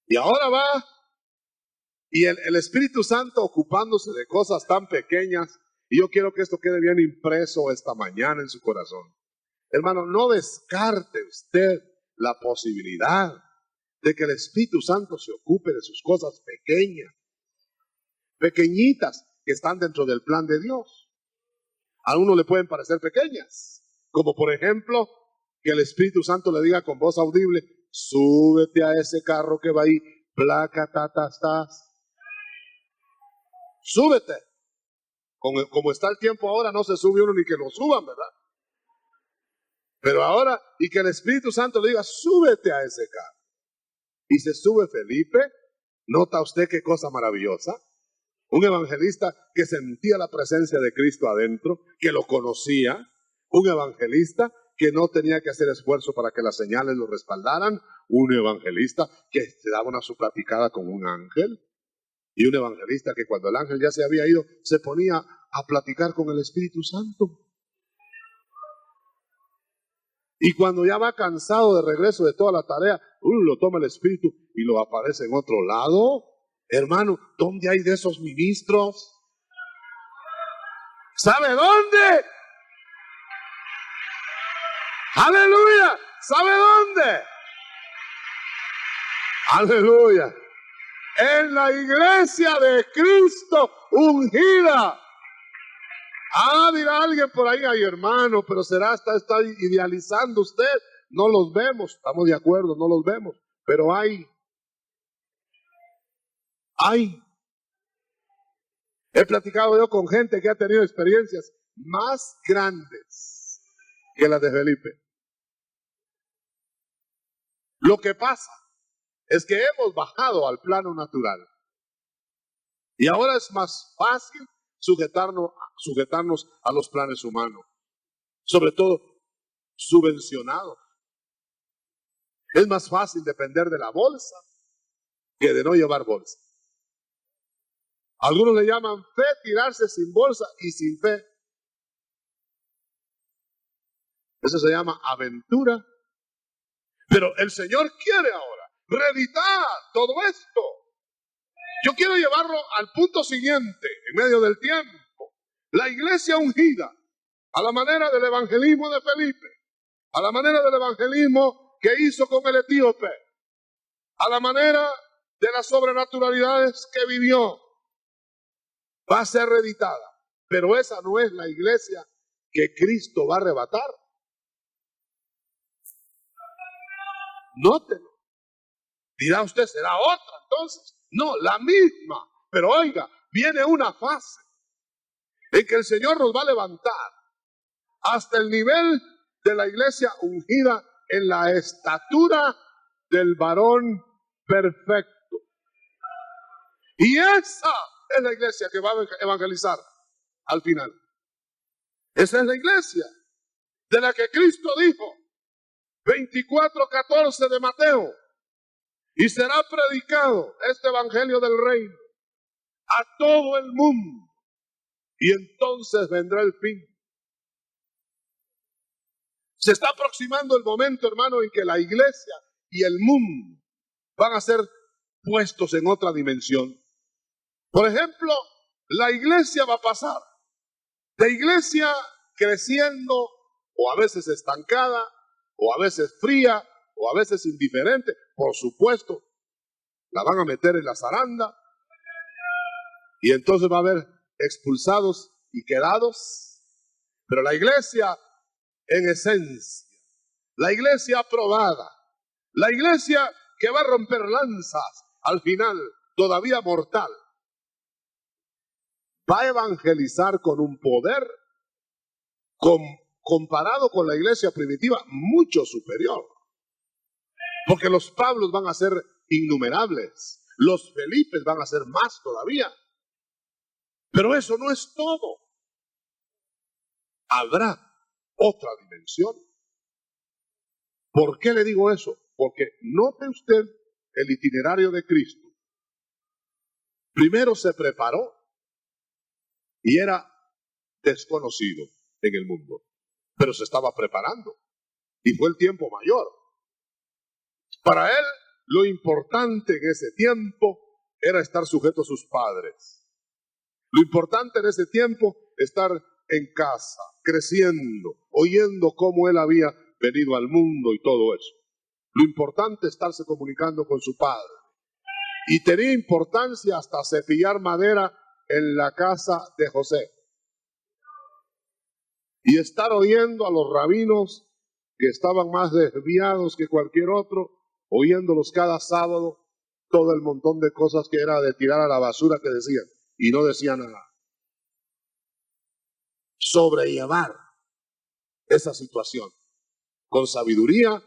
Y ahora va, y el Espíritu Santo ocupándose de cosas tan pequeñas. Y yo quiero que esto quede bien impreso esta mañana en su corazón. Hermano, no descarte usted la posibilidad de que el Espíritu Santo se ocupe de sus cosas pequeñas, pequeñitas, que están dentro del plan de Dios. A uno le pueden parecer pequeñas, como por ejemplo, que el Espíritu Santo le diga con voz audible, súbete a ese carro que va ahí, placa, estás. Súbete. Como está el tiempo ahora, no se sube uno ni que lo suban, ¿verdad? Pero ahora, y que el Espíritu Santo le diga, súbete a ese carro. Y se sube Felipe. ¿Nota usted qué cosa maravillosa? Un evangelista que sentía la presencia de Cristo adentro, que lo conocía. Un evangelista que no tenía que hacer esfuerzo para que las señales lo respaldaran. Un evangelista que se daba una su platicada con un ángel. Y un evangelista que cuando el ángel ya se había ido, se ponía a platicar con el Espíritu Santo. Y cuando ya va cansado de regreso de toda la tarea, lo toma el Espíritu y lo aparece en otro lado. Hermano, ¿dónde hay de esos ministros? ¿Sabe dónde? ¡Aleluya! ¿Sabe dónde? ¡Aleluya! En la iglesia de Cristo ungida. Dirá alguien por ahí, ay hermano, pero está idealizando usted. No los vemos, estamos de acuerdo, no los vemos, pero hay. He platicado yo con gente que ha tenido experiencias más grandes que las de Felipe. Lo que pasa es que hemos bajado al plano natural y ahora es más fácil sujetarnos a los planes humanos, sobre todo subvencionados. Es más fácil depender de la bolsa que de no llevar bolsa. Algunos le llaman fe tirarse sin bolsa y sin fe. Eso se llama aventura. Pero el Señor quiere ahora reeditar todo esto. Yo quiero llevarlo al punto siguiente, en medio del tiempo. La iglesia ungida, a la manera del evangelismo de Felipe, a la manera del evangelismo que hizo con el etíope, a la manera de las sobrenaturalidades que vivió, va a ser reeditada. Pero esa no es la iglesia que Cristo va a arrebatar. Nótelo. Dirá usted, ¿será otra entonces? No, la misma. Pero oiga, viene una fase en que el Señor nos va a levantar hasta el nivel de la iglesia ungida en la estatura del varón perfecto. Y esa es la iglesia que va a evangelizar al final. Esa es la iglesia de la que Cristo dijo, 24:14 de Mateo, y será predicado este evangelio del reino a todo el mundo, y entonces vendrá el fin. Se está aproximando el momento, hermano, en que la iglesia y el mundo van a ser puestos en otra dimensión. Por ejemplo, la iglesia va a pasar de iglesia creciendo, o a veces estancada, o a veces fría, o a veces indiferente. Por supuesto, la van a meter en la zaranda, y entonces va a haber expulsados y quedados. Pero la iglesia en esencia, la iglesia aprobada, la iglesia que va a romper lanzas al final, todavía mortal, va a evangelizar con un poder comparado con la iglesia primitiva mucho superior. Porque los Pablos van a ser innumerables, los Felipes van a ser más todavía. Pero eso no es todo. Habrá otra dimensión. ¿Por qué le digo eso? Porque note usted el itinerario de Cristo. Primero se preparó y era desconocido en el mundo, pero se estaba preparando y fue el tiempo mayor. Para él, lo importante en ese tiempo era estar sujeto a sus padres. Lo importante en ese tiempo, estar en casa, creciendo, oyendo cómo él había venido al mundo y todo eso. Lo importante es estarse comunicando con su padre. Y tenía importancia hasta cepillar madera en la casa de José. Y estar oyendo a los rabinos que estaban más desviados que cualquier otro, oyéndolos cada sábado, todo el montón de cosas que era de tirar a la basura que decían, y no decían nada. sobrellevar esa situación con sabiduría,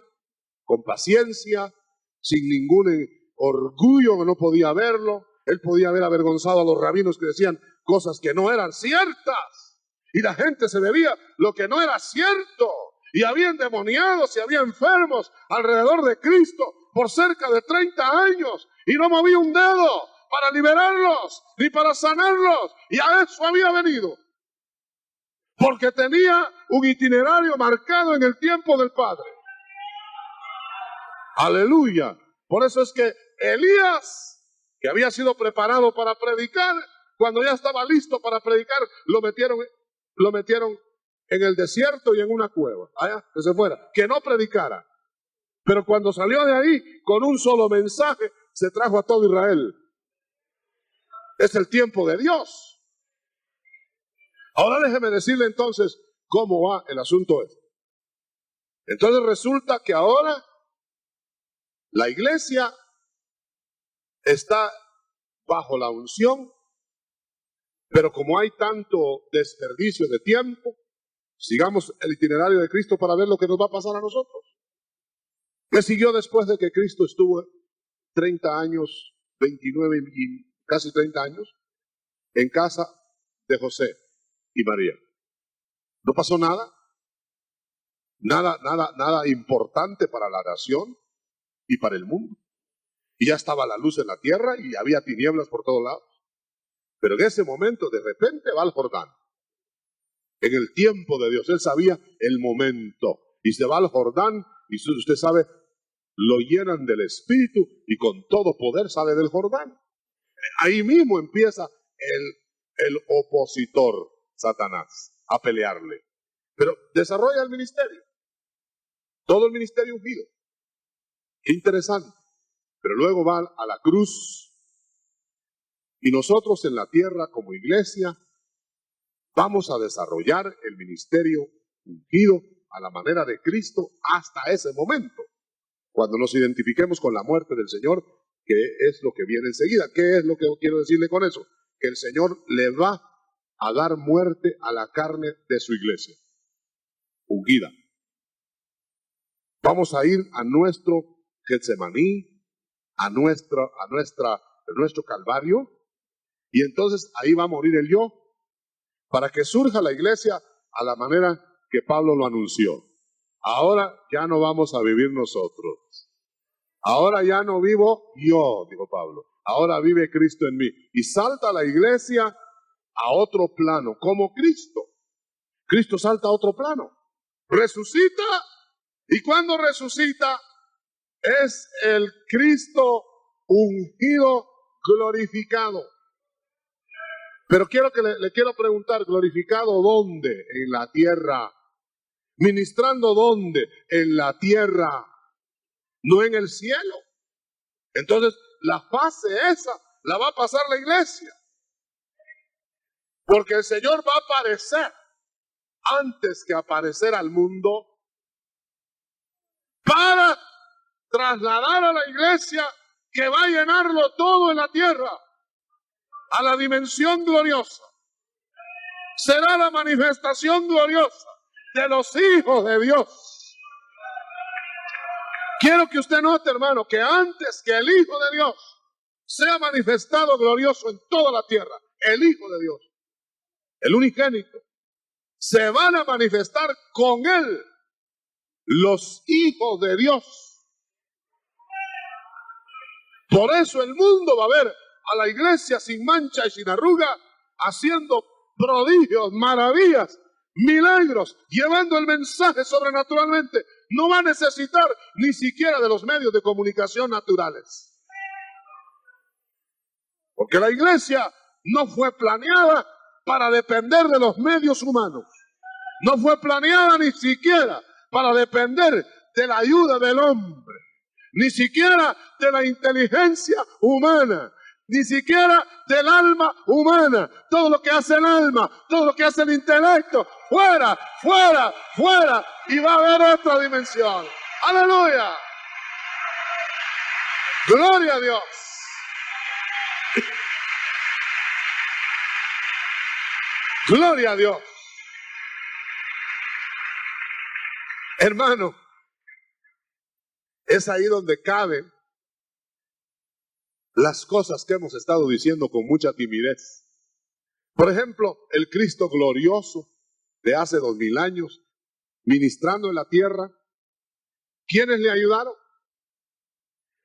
con paciencia, sin ningún orgullo que no podía verlo. Él podía haber avergonzado a los rabinos que decían cosas que no eran ciertas. Y la gente se bebía lo que no era cierto. Y había endemoniados y había enfermos alrededor de Cristo por cerca de 30 años. Y no movía un dedo para liberarlos ni para sanarlos. Y a eso había venido. Porque tenía un itinerario marcado en el tiempo del Padre. Aleluya. Por eso es que Elías, que había sido preparado para predicar, cuando ya estaba listo para predicar, lo metieron en el desierto y en una cueva, allá, que se fuera, que no predicara. Pero cuando salió de ahí, con un solo mensaje, se trajo a todo Israel. Es el tiempo de Dios. Ahora déjeme decirle entonces cómo va el asunto este. Entonces resulta que ahora la iglesia está bajo la unción, pero como hay tanto desperdicio de tiempo, sigamos el itinerario de Cristo para ver lo que nos va a pasar a nosotros. ¿Qué siguió después de que Cristo estuvo 30 años, 29 y casi 30 años, en casa de José y María? No pasó nada, nada importante para la nación y para el mundo. Y ya estaba la luz en la tierra y había tinieblas por todos lados. Pero en ese momento, de repente, va al Jordán. En el tiempo de Dios, él sabía el momento. Y se va al Jordán, y usted sabe, lo llenan del Espíritu y con todo poder sale del Jordán. Ahí mismo empieza el opositor, Satanás, a pelearle. Pero desarrolla el ministerio. Todo el ministerio ungido. Qué interesante. Pero luego va a la cruz. Y nosotros en la tierra como iglesia vamos a desarrollar el ministerio ungido a la manera de Cristo hasta ese momento. Cuando nos identifiquemos con la muerte del Señor, que es lo que viene enseguida. ¿Qué es lo que quiero decirle con eso? Que el Señor le va a dar muerte a la carne de su iglesia ungida. Vamos a ir a nuestro Getsemaní, a nuestro Calvario, y entonces ahí va a morir el yo, para que surja la iglesia a la manera que Pablo lo anunció. Ahora ya no vamos a vivir nosotros. Ahora ya no vivo yo, dijo Pablo. Ahora vive Cristo en mí. Y salta la iglesia a otro plano, como Cristo. Cristo salta a otro plano. Resucita, y cuando resucita es el Cristo ungido, glorificado. Pero le quiero preguntar, ¿glorificado dónde? En la tierra. ¿Ministrando dónde? En la tierra, no en el cielo. Entonces, la fase esa la va a pasar la iglesia. Porque el Señor va a aparecer antes que aparecer al mundo para trasladar a la iglesia que va a llenarlo todo en la tierra a la dimensión gloriosa. Será la manifestación gloriosa de los hijos de Dios. Quiero que usted note, hermano, que antes que el Hijo de Dios sea manifestado glorioso en toda la tierra, el Hijo de Dios, el unigénito, se van a manifestar con él los hijos de Dios. Por eso el mundo va a ver a la iglesia sin mancha y sin arruga, haciendo prodigios, maravillas, milagros, llevando el mensaje sobrenaturalmente. No va a necesitar ni siquiera de los medios de comunicación naturales. Porque la iglesia no fue planeada para depender de los medios humanos. No fue planeada ni siquiera para depender de la ayuda del hombre. Ni siquiera de la inteligencia humana. Ni siquiera del alma humana. Todo lo que hace el alma, todo lo que hace el intelecto, fuera, fuera, fuera. Y va a haber otra dimensión. ¡Aleluya! ¡Gloria a Dios! ¡Gloria a Dios! Hermano, es ahí donde caben las cosas que hemos estado diciendo con mucha timidez. Por ejemplo, el Cristo glorioso de hace 2000 años, ministrando en la tierra. ¿Quiénes le ayudaron?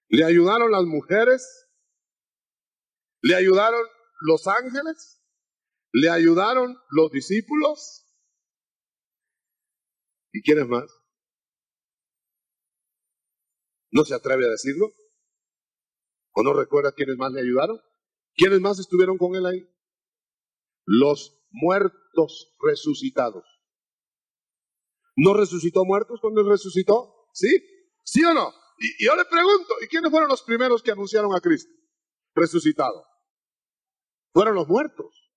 ¿Le ayudaron las mujeres? ¿Le ayudaron los ángeles? ¿Le ayudaron los discípulos? ¿Y quiénes más? ¿No se atreve a decirlo? ¿O no recuerda quiénes más le ayudaron? ¿Quiénes más estuvieron con él ahí? Los muertos resucitados. ¿No resucitó muertos cuando él resucitó? ¿Sí? ¿Sí o no? Y yo le pregunto, ¿y quiénes fueron los primeros que anunciaron a Cristo resucitado? Fueron los muertos.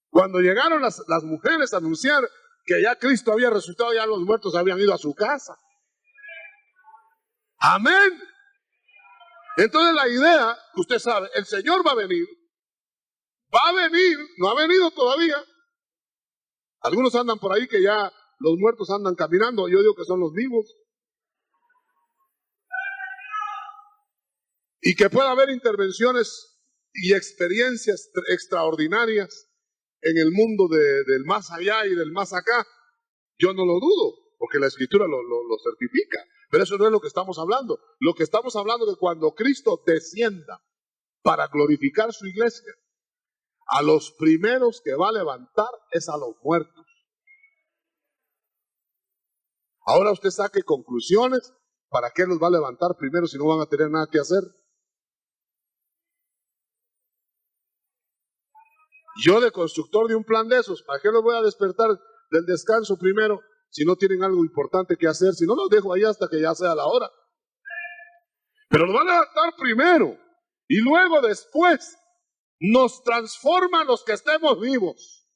Cuando llegaron las mujeres a anunciar que ya Cristo había resucitado, ya los muertos habían ido a su casa. Amén. Entonces la idea, usted sabe, el Señor va a venir, no ha venido todavía. Algunos andan por ahí que ya los muertos andan caminando, yo digo que son los vivos. Y que pueda haber intervenciones y experiencias extraordinarias en el mundo del más allá y del más acá. Yo no lo dudo, porque la Escritura lo certifica. Pero eso no es lo que estamos hablando. Lo que estamos hablando es que cuando Cristo descienda para glorificar su iglesia, a los primeros que va a levantar es a los muertos. Ahora usted saque conclusiones. ¿Para qué los va a levantar primero si no van a tener nada que hacer? Yo de constructor de un plan de esos, ¿para qué los voy a despertar del descanso primero si no tienen algo importante que hacer? Si no, los dejo ahí hasta que ya sea la hora. Pero los van a levantar primero y luego después nos transforman los que estemos vivos.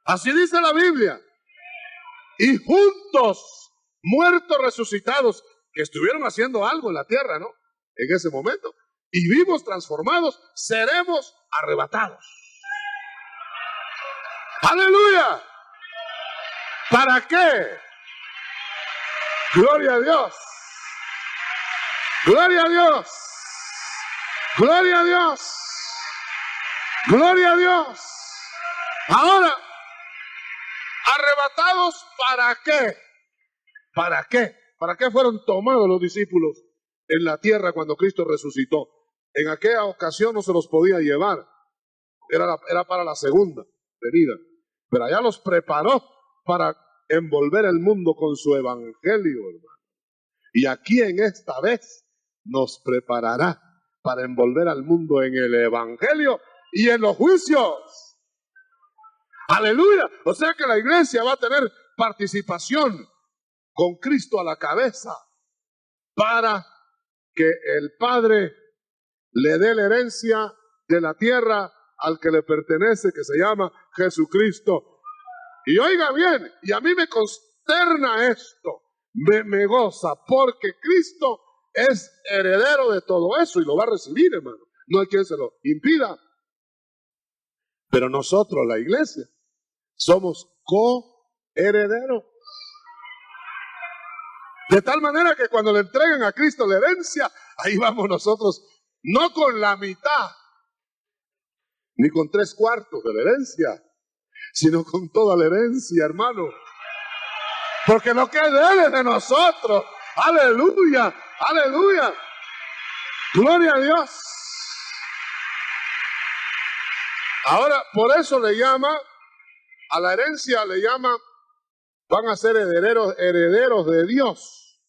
Así dice la Biblia. Y juntos, muertos resucitados, que estuvieron haciendo algo en la tierra, ¿no? En ese momento. Y vivos transformados, seremos arrebatados. ¡Aleluya! ¿Para qué? ¡Gloria a Dios! ¡Gloria a Dios! ¡Gloria a Dios! ¡Gloria a Dios! Ahora, ¿arrebatados para qué? ¿Para qué? ¿Para qué fueron tomados los discípulos en la tierra cuando Cristo resucitó? En aquella ocasión no se los podía llevar. Era para la segunda venida. Pero allá los preparó para envolver el mundo con su evangelio, hermano. Y aquí en esta vez nos preparará para envolver al mundo en el evangelio y en los juicios. Aleluya. O sea que la iglesia va a tener participación con Cristo a la cabeza para que el Padre le dé la herencia de la tierra al que le pertenece, que se llama Jesucristo. Y oiga bien, y a mí me consterna esto, me goza, porque Cristo es heredero de todo eso y lo va a recibir, hermano. No hay quien se lo impida. Pero nosotros, la iglesia, somos coherederos. De tal manera que cuando le entreguen a Cristo la herencia, ahí vamos nosotros, no con la mitad, ni con 3/4 de la herencia, sino con toda la herencia, hermano. Porque lo que es de Él es de nosotros. Aleluya, aleluya. Gloria a Dios. Ahora, por eso le llama, a la herencia le llama, van a ser herederos de Dios.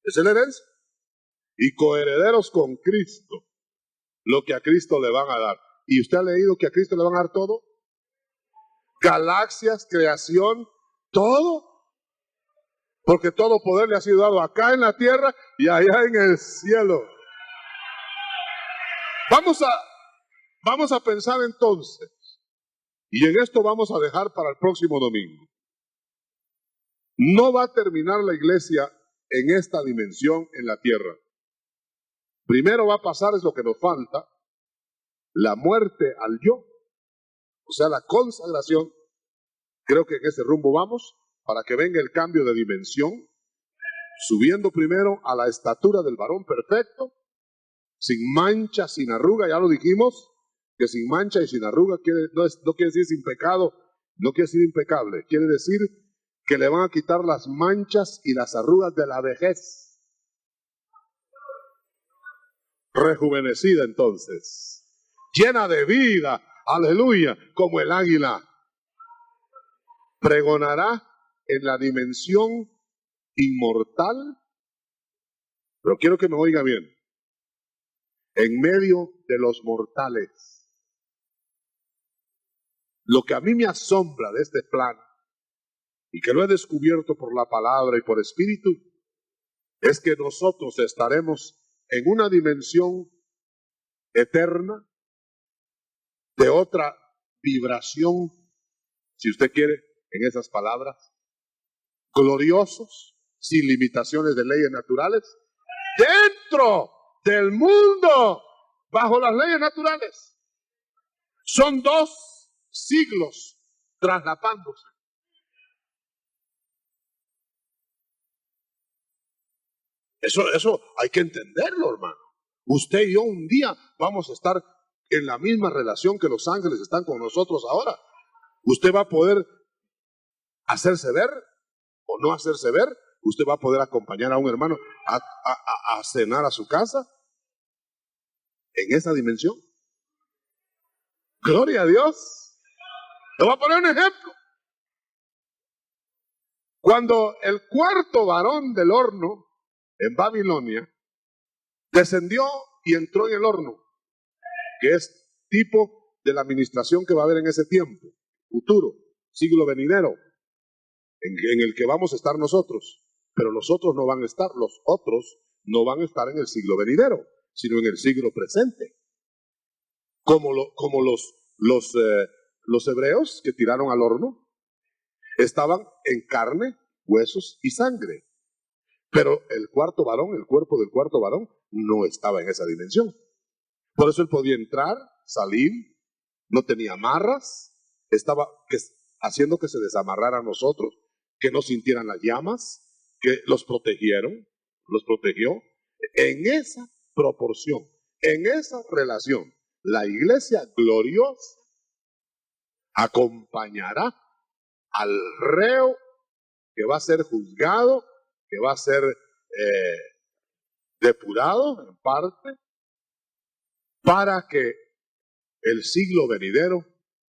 Esa es la herencia. Y coherederos con Cristo. Lo que a Cristo le van a dar. ¿Y usted ha leído que a Cristo le van a dar todo? Galaxias, creación, todo. Porque todo poder le ha sido dado acá en la tierra y allá en el cielo. Vamos a pensar entonces, y en esto vamos a dejar para el próximo domingo. No va a terminar la iglesia en esta dimensión en la tierra. Primero va a pasar, es lo que nos falta, la muerte al yo, o sea, la consagración. Creo que en ese rumbo vamos, para que venga el cambio de dimensión, subiendo primero a la estatura del varón perfecto, sin mancha, sin arruga, ya lo dijimos, que sin mancha y sin arruga no quiere decir sin pecado, no quiere decir impecable, quiere decir que le van a quitar las manchas y las arrugas de la vejez. Rejuvenecida entonces, llena de vida, aleluya, como el águila. Pregonará en la dimensión inmortal, pero quiero que me oiga bien, en medio de los mortales. Lo que a mí me asombra de este plan, y que lo he descubierto por la palabra y por espíritu, es que nosotros estaremos en una dimensión eterna, de otra vibración, si usted quiere, en esas palabras, gloriosos, sin limitaciones de leyes naturales, dentro del mundo, bajo las leyes naturales. Son 2 siglos traslapándose. Eso hay que entenderlo, hermano. Usted y yo un día vamos a estar en la misma relación que los ángeles están con nosotros ahora. Usted va a poder hacerse ver o no hacerse ver. Usted va a poder acompañar a un hermano a cenar a su casa en esa dimensión. Gloria a Dios. Le voy a poner un ejemplo. Cuando el cuarto varón del horno en Babilonia descendió y entró en el horno, que es tipo de la administración que va a haber en ese tiempo futuro, siglo venidero, en el que vamos a estar nosotros, pero los otros no van a estar en el siglo venidero, sino en el siglo presente, como los hebreos que tiraron al horno estaban en carne, huesos y sangre. Pero el cuarto varón, el cuerpo del cuarto varón, no estaba en esa dimensión. Por eso él podía entrar, salir, no tenía amarras, estaba haciendo que se desamarraran nosotros, que no sintieran las llamas, que los protegió. En esa proporción, en esa relación, la iglesia gloriosa acompañará al reo que va a ser juzgado, que va a ser depurado en parte, para que el siglo venidero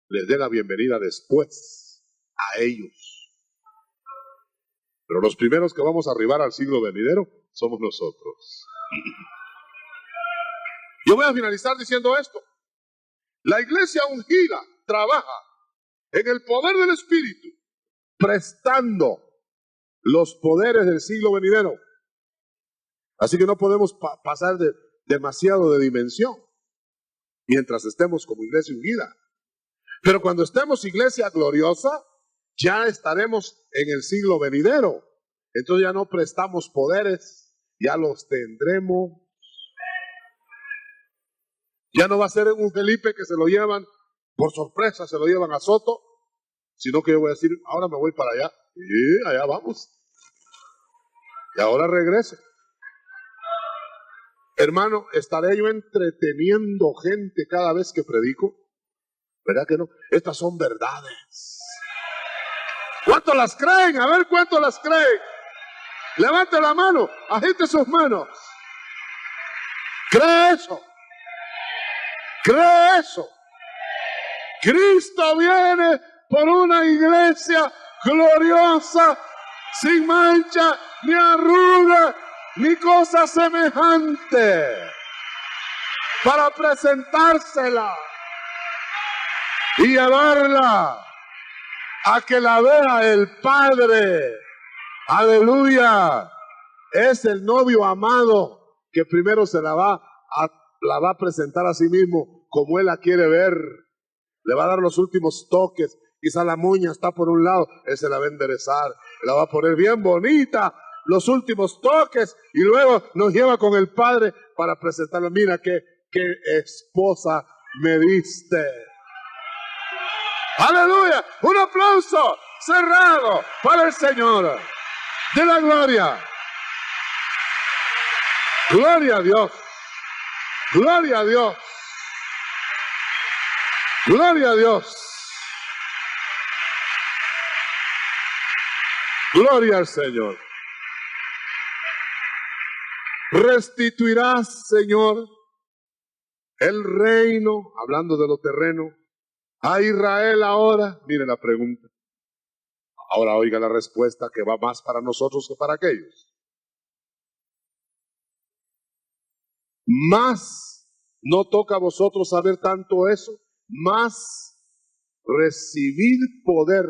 les dé la bienvenida después a ellos. Pero los primeros que vamos a arribar al siglo venidero somos nosotros. Yo voy a finalizar diciendo esto. La iglesia ungida trabaja en el poder del Espíritu, prestando los poderes del siglo venidero. Así que no podemos pasar demasiado de dimensión mientras estemos como iglesia ungida. Pero cuando estemos iglesia gloriosa, ya estaremos en el siglo venidero. Entonces ya no prestamos poderes, ya los tendremos. Ya no va a ser un Felipe que se lo llevan por sorpresa, se lo llevan a Soto, sino que yo voy a decir, ahora me voy para allá. Y allá vamos. Y ahora regreso. Hermano, ¿estaré yo entreteniendo gente cada vez que predico? ¿Verdad que no? Estas son verdades. ¿Cuántos las creen? A ver, ¿cuántos las creen? Levante la mano, agite sus manos. ¿Cree eso? ¿Cree eso? Cristo viene por una iglesia gloriosa, sin mancha, ni arruga, ni cosa semejante, para presentársela y llevarla a que la vea el Padre. Aleluya. Es el novio amado que primero se la va a presentar a sí mismo como él la quiere ver. Le va a dar los últimos toques. Quizá la moña está por un lado, él se la va a enderezar, la va a poner bien bonita, los últimos toques, y luego nos lleva con el Padre para presentarlo. Mira qué esposa me diste. Aleluya, un aplauso. cerrado para el Señor. De la gloria. Gloria a Dios. Gloria a Dios. Gloria a Dios. Gloria al Señor. Restituirás, Señor, el reino, hablando de lo terreno, a Israel ahora. Mire la pregunta. Ahora oiga la respuesta, que va más para nosotros que para aquellos. Más no toca a vosotros saber tanto eso, más recibid poder,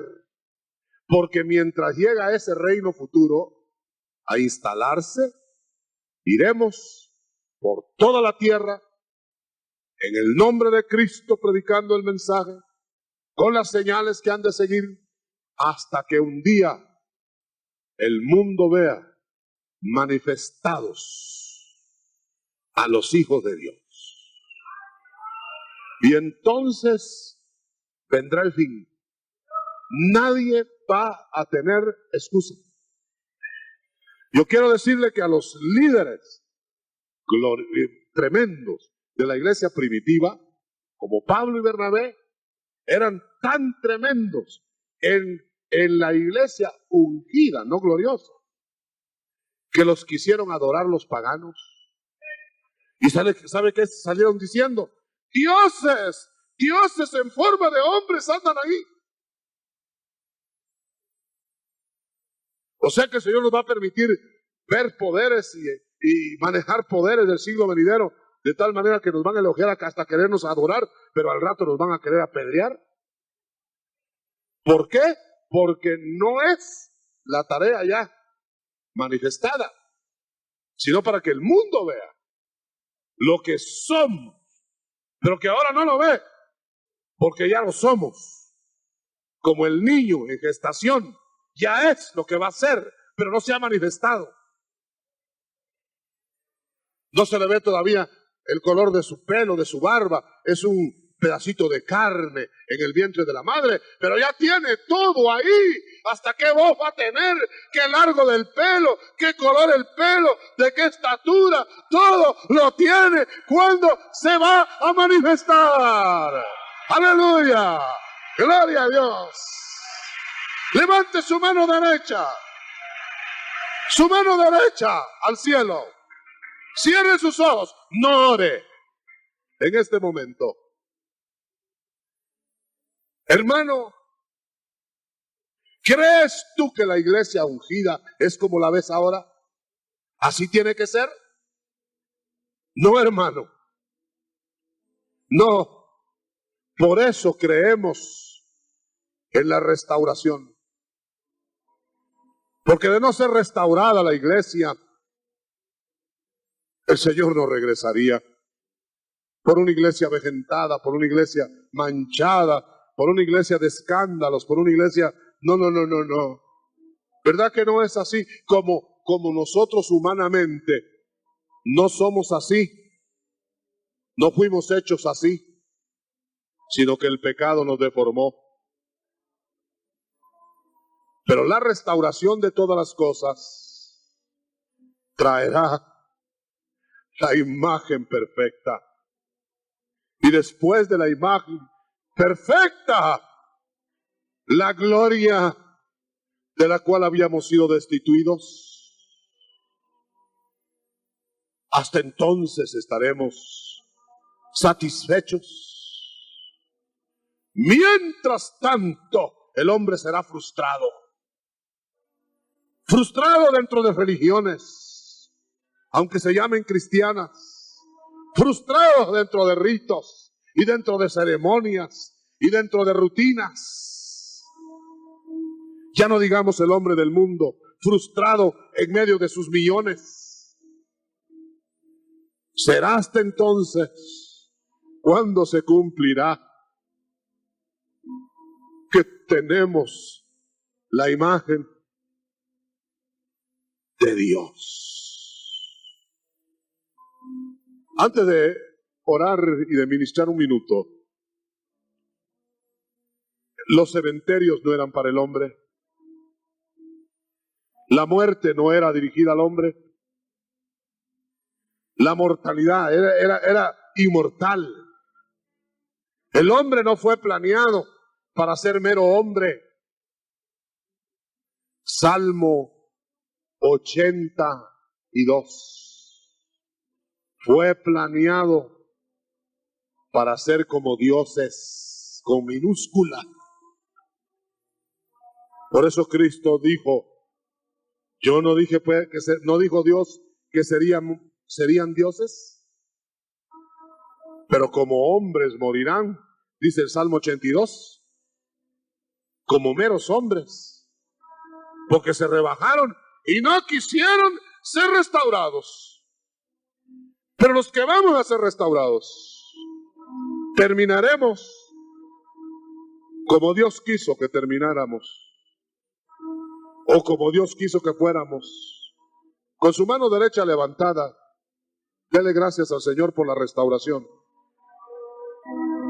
porque mientras llega ese reino futuro a instalarse, iremos por toda la tierra en el nombre de Cristo predicando el mensaje, con las señales que han de seguir, hasta que un día el mundo vea manifestados a los hijos de Dios. Y entonces vendrá el fin. Nadie va a tener excusa. Yo quiero decirle que a los líderes tremendos de la iglesia primitiva, como Pablo y Bernabé, eran tan tremendos en la iglesia ungida, no gloriosa, que los quisieron adorar los paganos. ¿Y sabe qué salieron diciendo? Dioses, dioses en forma de hombres andan ahí. O sea que el Señor nos va a permitir ver poderes y manejar poderes del siglo venidero, de tal manera que nos van a elogiar hasta querernos adorar, pero al rato nos van a querer apedrear. ¿Por qué? Porque no es la tarea ya manifestada, sino para que el mundo vea lo que somos, pero que ahora no lo ve, porque ya lo somos. Como el niño en gestación, ya es lo que va a ser, pero no se ha manifestado. No se le ve todavía el color de su pelo, de su barba, es un pedacito de carne en el vientre de la madre, pero ya tiene todo ahí. ¿Hasta qué voz va a tener? ¿Qué largo del pelo? ¿Qué color el pelo? ¿De qué estatura? Todo lo tiene. ¿Cuándo se va a manifestar? ¡Aleluya! ¡Gloria a Dios! Levante su mano derecha. Su mano derecha al cielo. Cierre sus ojos. No ore en este momento. Hermano, ¿crees tú que la iglesia ungida es como la ves ahora? ¿Así tiene que ser? No, hermano. No. Por eso creemos en la restauración. Porque de no ser restaurada la iglesia, el Señor no regresaría. Por una iglesia avejentada, por una iglesia manchada, por una iglesia de escándalos, por una iglesia... No. ¿Verdad que no es así? Como nosotros humanamente no somos así. No fuimos hechos así, sino que el pecado nos deformó. Pero la restauración de todas las cosas traerá la imagen perfecta. Y después de la imagen perfecta, la gloria de la cual habíamos sido destituidos. Hasta entonces estaremos satisfechos. Mientras tanto, el hombre será frustrado. Frustrado dentro de religiones, aunque se llamen cristianas. Frustrado dentro de ritos y dentro de ceremonias y dentro de rutinas. Ya no digamos el hombre del mundo, frustrado en medio de sus millones. Será hasta entonces cuando se cumplirá que tenemos la imagen de Dios. Antes de orar y de ministrar un minuto, los cementerios no eran para el hombre. La muerte no era dirigida al hombre. La mortalidad era inmortal. El hombre no fue planeado para ser mero hombre. Salmo 82. Fue planeado para ser como dioses, con minúscula. Por eso Cristo dijo, yo no dije pues no dijo Dios que serían dioses, pero como hombres morirán, dice el Salmo 82, como meros hombres, porque se rebajaron y no quisieron ser restaurados. Pero los que vamos a ser restaurados, terminaremos como Dios quiso que termináramos, o como Dios quiso que fuéramos. Con su mano derecha levantada, dele gracias al Señor por la restauración.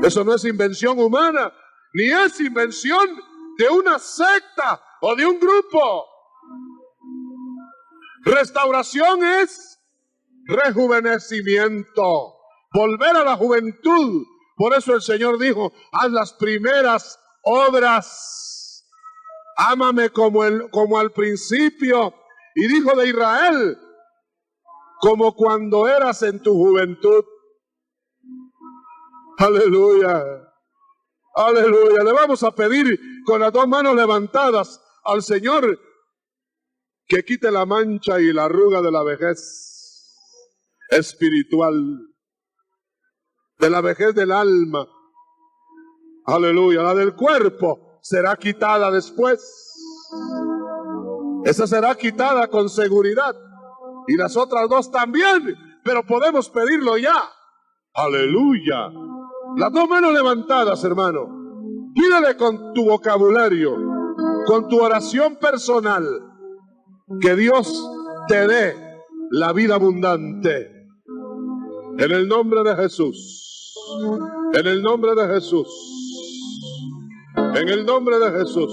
Eso no es invención humana, ni es invención de una secta o de un grupo. Restauración es rejuvenecimiento, volver a la juventud. Por eso el Señor dijo, haz las primeras obras. Ámame como al principio. Y dijo de Israel, como cuando eras en tu juventud. Aleluya. Aleluya. Le vamos a pedir con las dos manos levantadas al Señor que quite la mancha y la arruga de la vejez espiritual, de la vejez del alma. Aleluya. La del cuerpo será quitada después. Esa será quitada con seguridad. Y las otras dos también. Pero podemos pedirlo ya. Aleluya. Las dos manos levantadas, hermano. Pídele con tu vocabulario, con tu oración personal, que Dios te dé la vida abundante. En el nombre de Jesús. En el nombre de Jesús. En el nombre de Jesús.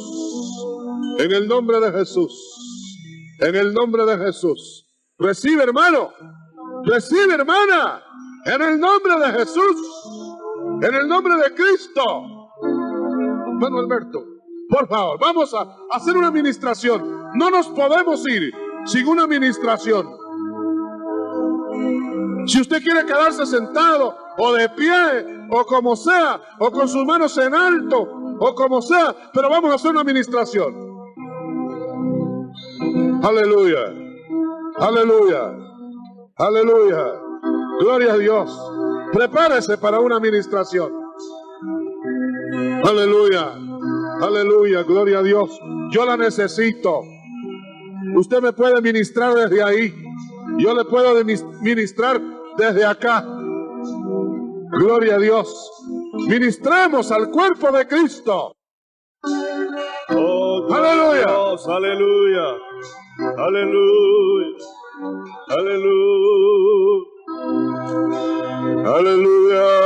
En el nombre de Jesús. En el nombre de Jesús. Recibe, hermano. Recibe, hermana. En el nombre de Jesús. En el nombre de Cristo. Hermano Alberto, por favor, vamos a hacer una administración. No nos podemos ir sin una administración. Si usted quiere quedarse sentado o de pie o como sea, o con sus manos en alto o como sea, pero vamos a hacer una administración. Aleluya, aleluya, aleluya. Gloria a Dios. Prepárese para una administración. Aleluya, aleluya, gloria a Dios. Yo la necesito. Usted me puede ministrar desde ahí. Yo le puedo ministrar desde acá. Gloria a Dios. Ministremos al cuerpo de Cristo. Oh, aleluya. Dios, aleluya. Aleluya. Aleluya. Aleluya.